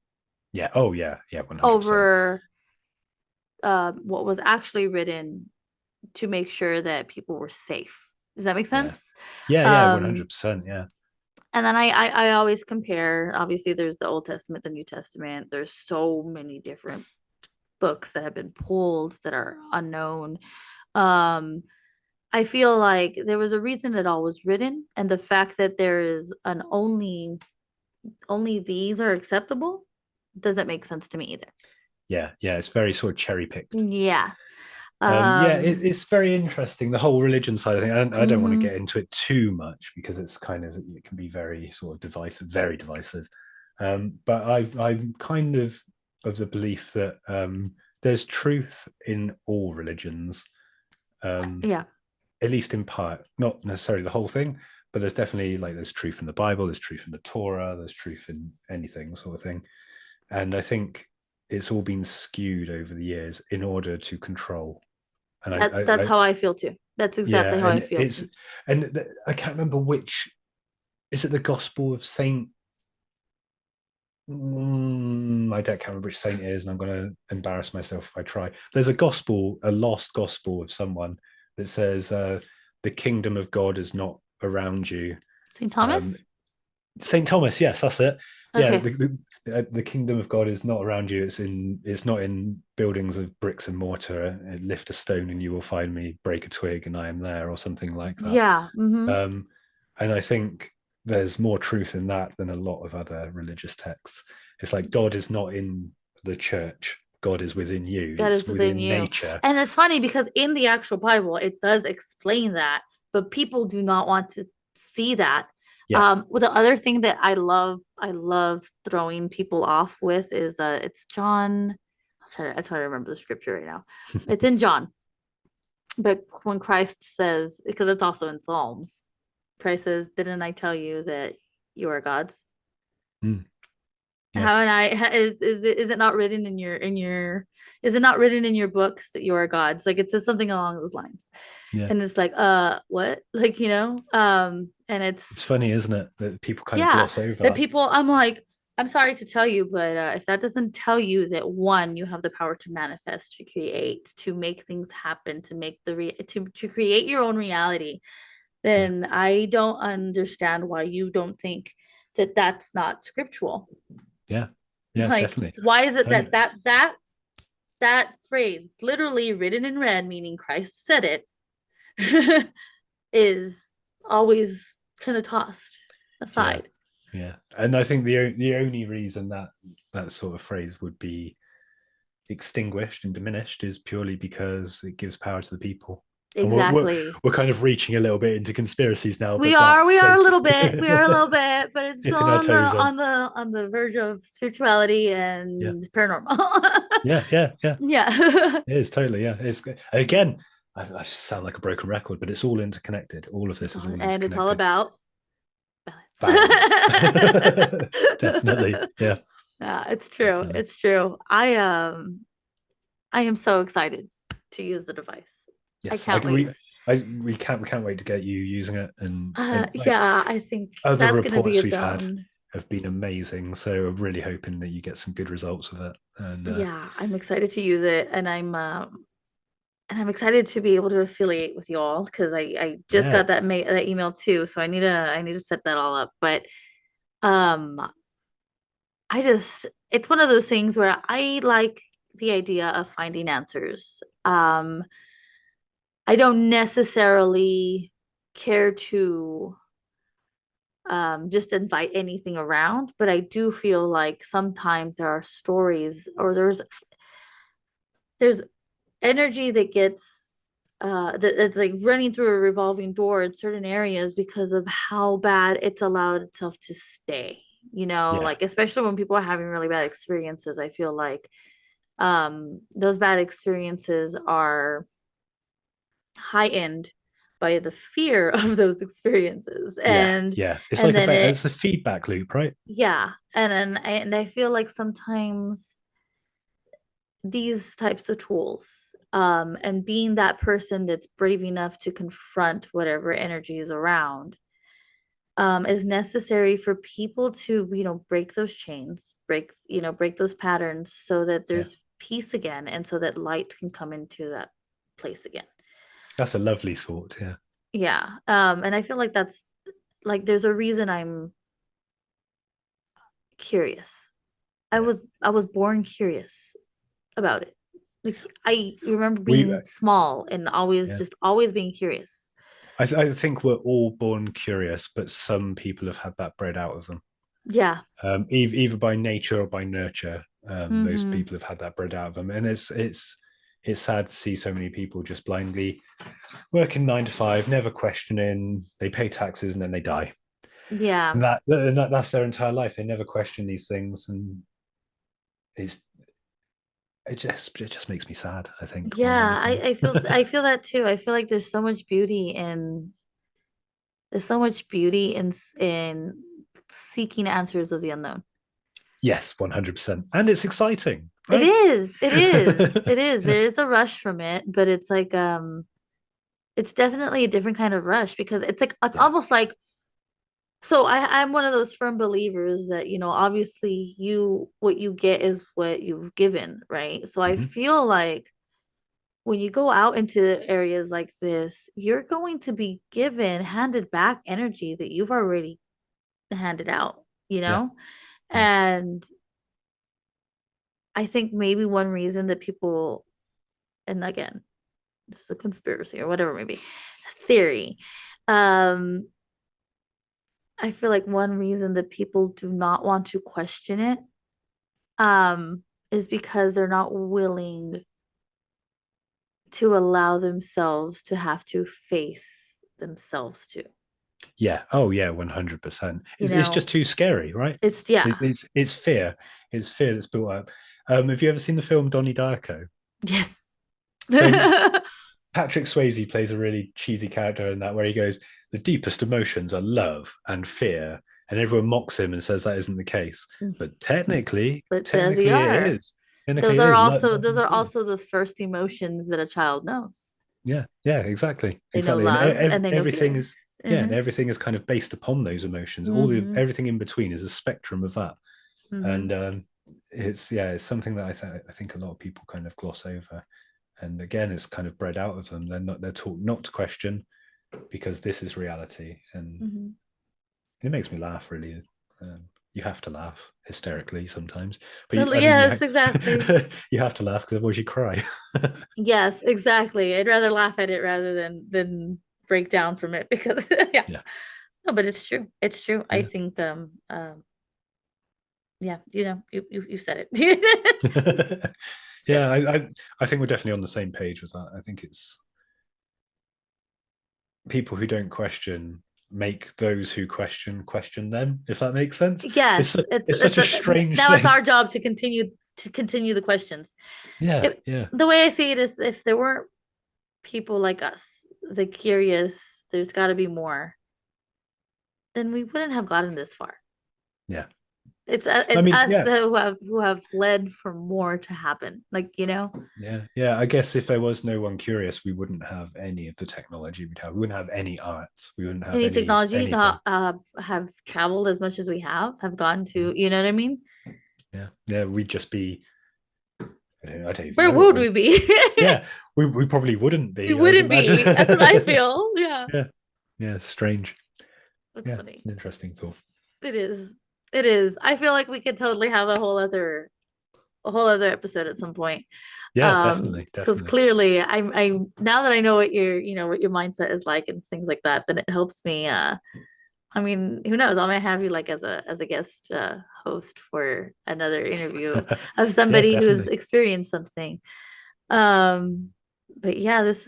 Yeah. Oh, yeah. Yeah. 100%. over what was actually written to make sure that people were safe. Does that make Yeah. sense? Yeah. Yeah. Um, 100%. Yeah. and then I always compare. Obviously, there's the Old Testament, the New Testament. There's so many different books that have been pulled that are unknown. Um, I feel like there was a reason it all was written, and the fact that there is an only these are acceptable doesn't make sense to me either. Yeah. Yeah. It's very sort of cherry picked. Yeah. Yeah, Um, it's very interesting. The whole religion side of thing. I don't want to mhm. get into it too much because it can be very sort of divisive, very divisive. But I'm kind of the belief that there's truth in all religions, um, Yeah. at least in part, not necessarily the whole thing, but there's definitely like there's truth in the Bible, there's truth in the Torah, there's truth in anything sort of thing. And I think it's all been skewed over the years in order to control. And That's how I feel too. That's yeah, exactly how I and feel too. I can't remember which is it the Gospel of Saint. I don't can't remember which saint it is, and I'm going to embarrass myself if I try. There's a gospel, a lost gospel of someone that says, "The kingdom of God is not around you." St. Um, Thomas? Saint Thomas, yes, that's it. Yeah, Okay. the kingdom of God is not around you. It's not in buildings of bricks and mortar. Lift a stone and you will find me. Break a twig and I am there, or something like that. Yeah. Um, and I think there's more truth in that than a lot of other religious texts. It's like God is not in the church. God is within you. God It's is within within you. nature. And it's funny because in the actual Bible, it does explain that, but people do not want to see that. Yeah. Well, the other thing that I love throwing people off with is it's John. I try to remember the scripture right now. It's in John, but when Christ says, because it's also in Psalms, Christ says, "Didn't I tell you that you are gods?" Mm, yeah. Haven't I? Is it not written in your is it not written in your books that you are gods? Like it says something along those lines, Yeah. and it's like, what? Like and It's it's funny, isn't it, that people kind of yeah, gloss over that that. people. I'm like, I'm sorry to tell you, but if that doesn't tell you that one, you have the power to manifest, to create, to make things happen, to make to create your own reality, Yeah. then I don't understand why you don't think that that's not scriptural. Yeah. Yeah. Like, Definitely. why is it that And that phrase, literally written in red, meaning Christ said it, is always kind of tossed yeah. aside? Yeah. And I think the only reason that that sort of phrase would be extinguished and diminished is purely because it gives power to the people. And Exactly. we're kind of reaching a little bit into conspiracies now, We but are, that's we are a little bit, we are a basically little bit, but it's still dipping our on the toes in. on the on the verge of spirituality Yeah. and paranormal. Yeah, yeah, yeah. Yeah. It is totally, yeah. It's again, I sound like a broken record, but it's all interconnected. All of this is all It's all interconnected. about Balance. balance. Definitely. Yeah. Yeah, it's true. Definitely. It's true. I am so excited to use the device. I Yes. can't wait. We can't wait to get you using it, and like Yeah, I think other that's gonna be reports its we've had own. have been amazing. So I'm really hoping that you get some good results with it. And Yeah, I'm excited to use it, and I'm excited to be able to affiliate with you all because I just yeah, got that email too, so I need to set that all up. But um, I just it's one of those things where I like the idea of finding answers. I don't necessarily care to just invite anything around, but I do feel like sometimes there are stories or there's energy that gets that's like running through a revolving door in certain areas because of how bad it's allowed itself to stay. yeah, Like especially when people are having really bad experiences, I feel like those bad experiences are heightened by the fear of those experiences yeah, yeah. It's and like then it's a feedback loop, right? yeah, and I feel like sometimes these types of tools and being that person that's brave enough to confront whatever energy is around is necessary for people to break those chains, break those patterns so that Yeah. there's peace again and so that light can come into that place again. That's a lovely thought. Yeah. Yeah. And I feel like that's like there's a reason I'm curious. Yeah. I was born curious about it. Like I remember We being small and yeah. always being curious. I think we're all born curious, but some people have had that bred out of them. Yeah. Either by nature or by nurture. Those Mm-hmm. people have had that bred out of them, and it's sad to see so many people just blindly working 9 to 5, never questioning. They pay taxes and then they die, Yeah. and that's their entire life. They never question these things, and it's it just makes me sad. I think more than Yeah. anything. I feel that too. I feel like there's so much beauty in seeking answers of the unknown. Yes, 100%, and it's exciting, It right? is. It is. It is. There's a rush from it, but it's like it's definitely a different kind of rush because it's Yeah, almost like so I'm one of those firm believers that, obviously what you get is what you've given, right? So I hmm, feel like when you go out into areas like this, you're going to be handed back energy that you've already handed out, you yeah, know? yeah, And I think maybe one reason that people, and again, this is a conspiracy or whatever, maybe theory. Um, I feel like one reason that people do not want to question it is because they're not willing to allow themselves to have to face themselves too. yeah. Oh, yeah, 100%. You It's just know, too scary, right? yeah, It's fear. It's fear that's built up. Have you ever seen the film Donnie Darko? yes. So Patrick Swayze plays a really cheesy character in that, where he goes, "The deepest emotions are love and fear," and everyone mocks him and says that isn't the case. But But they technically, it are. is. Technically, it is love Those and are fear. also the first emotions that a child knows. Yeah, yeah, exactly, They know exactly, and love and they know everything fear. is yeah, and Mm-hmm. everything is kind of based upon those emotions. Mm-hmm. Everything in between is a spectrum of that, Mm-hmm. and it's something that I think a lot of people kind of gloss over, and again, it's kind of bred out of them. They're taught not to question because this is reality, and Mm-hmm. it makes me laugh really. You have to laugh hysterically sometimes, but Well, I mean, yes, exactly. you have to laugh because otherwise you cry. Yes, exactly. I'd rather laugh at it rather than break down from it because yeah. Yeah, No, but it's true. It's true. I yeah. think yeah, you said it. So Yeah, I think we're definitely on the same page with that. I think it's people who don't question make those who question them, if that makes sense. yes, It's such a strange now it's thing. our job to continue to continue the questions. Yeah, It, yeah, the way I see it is, if there weren't people like us, the curious, there's got to be more, then we wouldn't have gotten this far. yeah. I It's mean, us yeah, who have led for more to happen. Like, yeah, yeah. I guess if there was no one curious, we wouldn't have any of the technology we'd have. We wouldn't have any arts. We wouldn't have any technology anything. have traveled as much as we have gone Yeah, to, you know what I mean? yeah, yeah. We'd just be. I don't even Where know what would we. we be? Yeah, we probably wouldn't We be. I would wouldn't imagine. be. That's what I feel. Yeah. Yeah, yeah. Strange. That's Yeah, it's funny. an interesting thought. It is. It is. I feel like we could totally have a whole other episode at some point. Yeah, definitely, Because definitely. clearly I now that I know what your mindset is like and things like that, then it helps me. I mean, who knows? I might have you like as a guest host for another interview of Yeah, somebody who's definitely. experienced something. Um, but yeah, this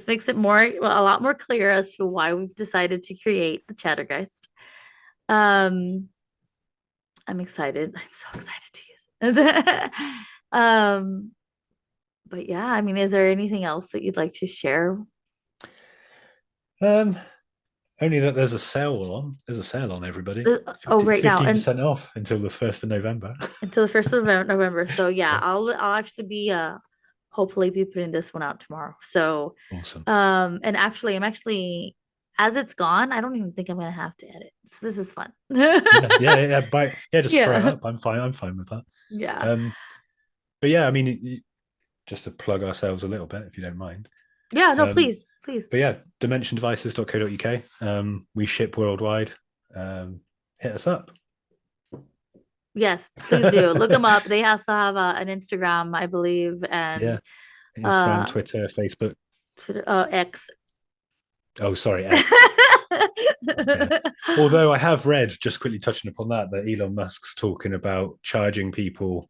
makes it a lot more clear as to why we've decided to create the Chattergeist. Um, I'm excited. I'm so excited to use it. um, but yeah, I mean, is there anything else that you'd like to share? Um, Only that there's a sale on. There's a sale on everybody. Oh, 50, right now, and 15% off until the 1st of November. until the 1st of November. So yeah, Yeah, I'll actually be hopefully be putting this one out tomorrow. So awesome. and actually I'm actually, as it's gone, I don't even think I'm gonna have to edit. So this is fun. Yeah, yeah, yeah. Yeah, just throw it Yeah. up. I'm fine. I'm fine with that. Yeah. Um, but yeah, I mean, just to plug ourselves a little bit, if you don't mind. Yeah, no, Um, please, please. but yeah, dimensiondevices.co.uk. We ship worldwide. Hit us up. Yes, please do. Look them up. They also have an Instagram, I believe, and Yeah, Instagram, uh, Twitter, Facebook. X. Oh, sorry, X. Yeah. Although I have read, just quickly touching upon that, that Elon Musk's talking about charging people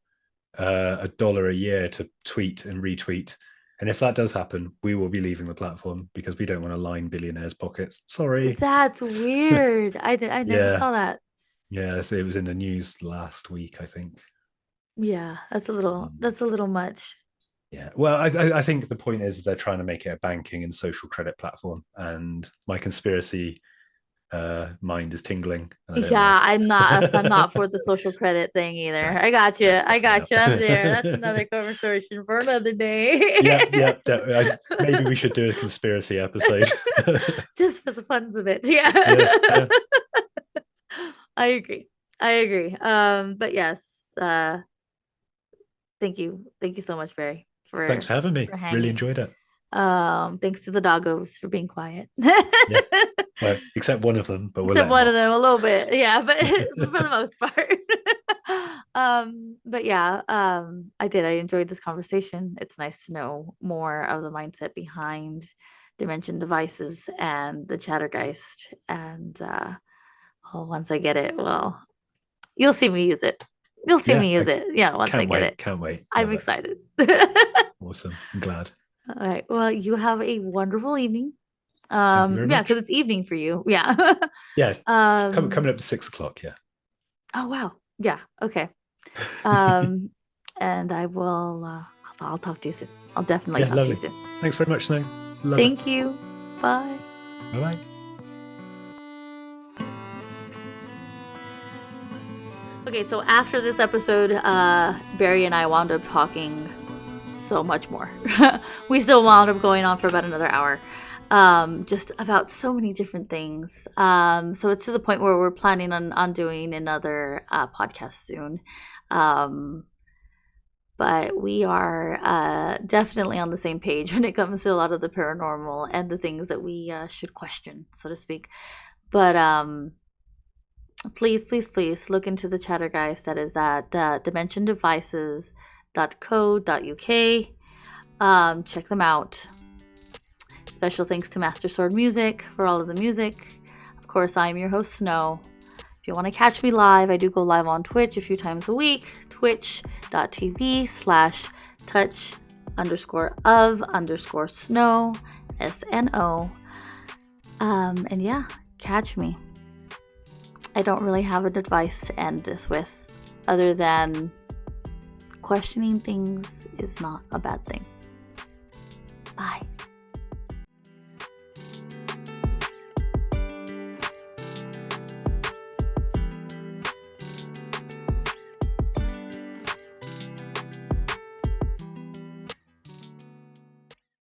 $1 a year to tweet and retweet. And if that does happen, we will be leaving the platform because we don't want to line billionaires' pockets. Sorry. That's weird. I never Yeah. saw that. Yeah. So it was in the news last week, I think. Yeah, that's a little Um, that's a little much. yeah. Well, I think the point is they're trying to make it a banking and social credit platform. And my conspiracy mind is tingling and I don't Yeah, like I'm not it. for the social credit thing either. No, I got you. no, I definitely got you. I'm there. That's not. another conversation for another day. Yeah, yeah. Maybe we should do a conspiracy episode. Just for the funs of it. Yeah. Yeah, yeah. I agree. I agree. But yes, thank you. Thank you so much, Barry, Thanks for for having me. for Really hanging. enjoyed it. Thanks to the doggos for being quiet. Yeah. Well, except one of them, but we'll Except let him one of them off. a little bit. Yeah, but for the most part. But yeah, I did. I enjoyed this conversation. It's nice to know more of the mindset behind dimension devices and the Chattergeist. And well, once I get it, well, you'll see me use it. You'll see Yeah, me use I it. Yeah, once I can't get wait. it. Can't wait. I'm Love it. excited. Awesome. I'm glad. All right. Well, you have a wonderful evening. Thank you very Yeah, because much. it's evening for you. Yeah. Yeah, coming um, up to 6 o'clock. Yeah. oh wow. Yeah. Okay. Um, and I will, I'll talk to you soon. I'll definitely Yeah, talk to you lovely. soon. Thanks very much, Snow. Love it. Thank you. Bye. Bye bye. Okay, so after this episode, Barry and I wound up talking so much more. We still wound up going on for about another hour, just about so many different things. So it's to the point where we're planning on doing another podcast soon. But we are definitely on the same page when it comes to a lot of the paranormal and the things that we should question, so to speak. But please, please, please look into the Chattergeist. That is at dimensiondevices.co.uk. Check them out. Special thanks to Master Sword Music for all of the music. Of course, I am your host, Snow. If you want to catch me live, I do go live on Twitch a few times a week. Twitch.tv/touch_of_snow, SNO. And yeah, catch me. I don't really have an advice to end this with other than questioning things is not a bad thing. Bye.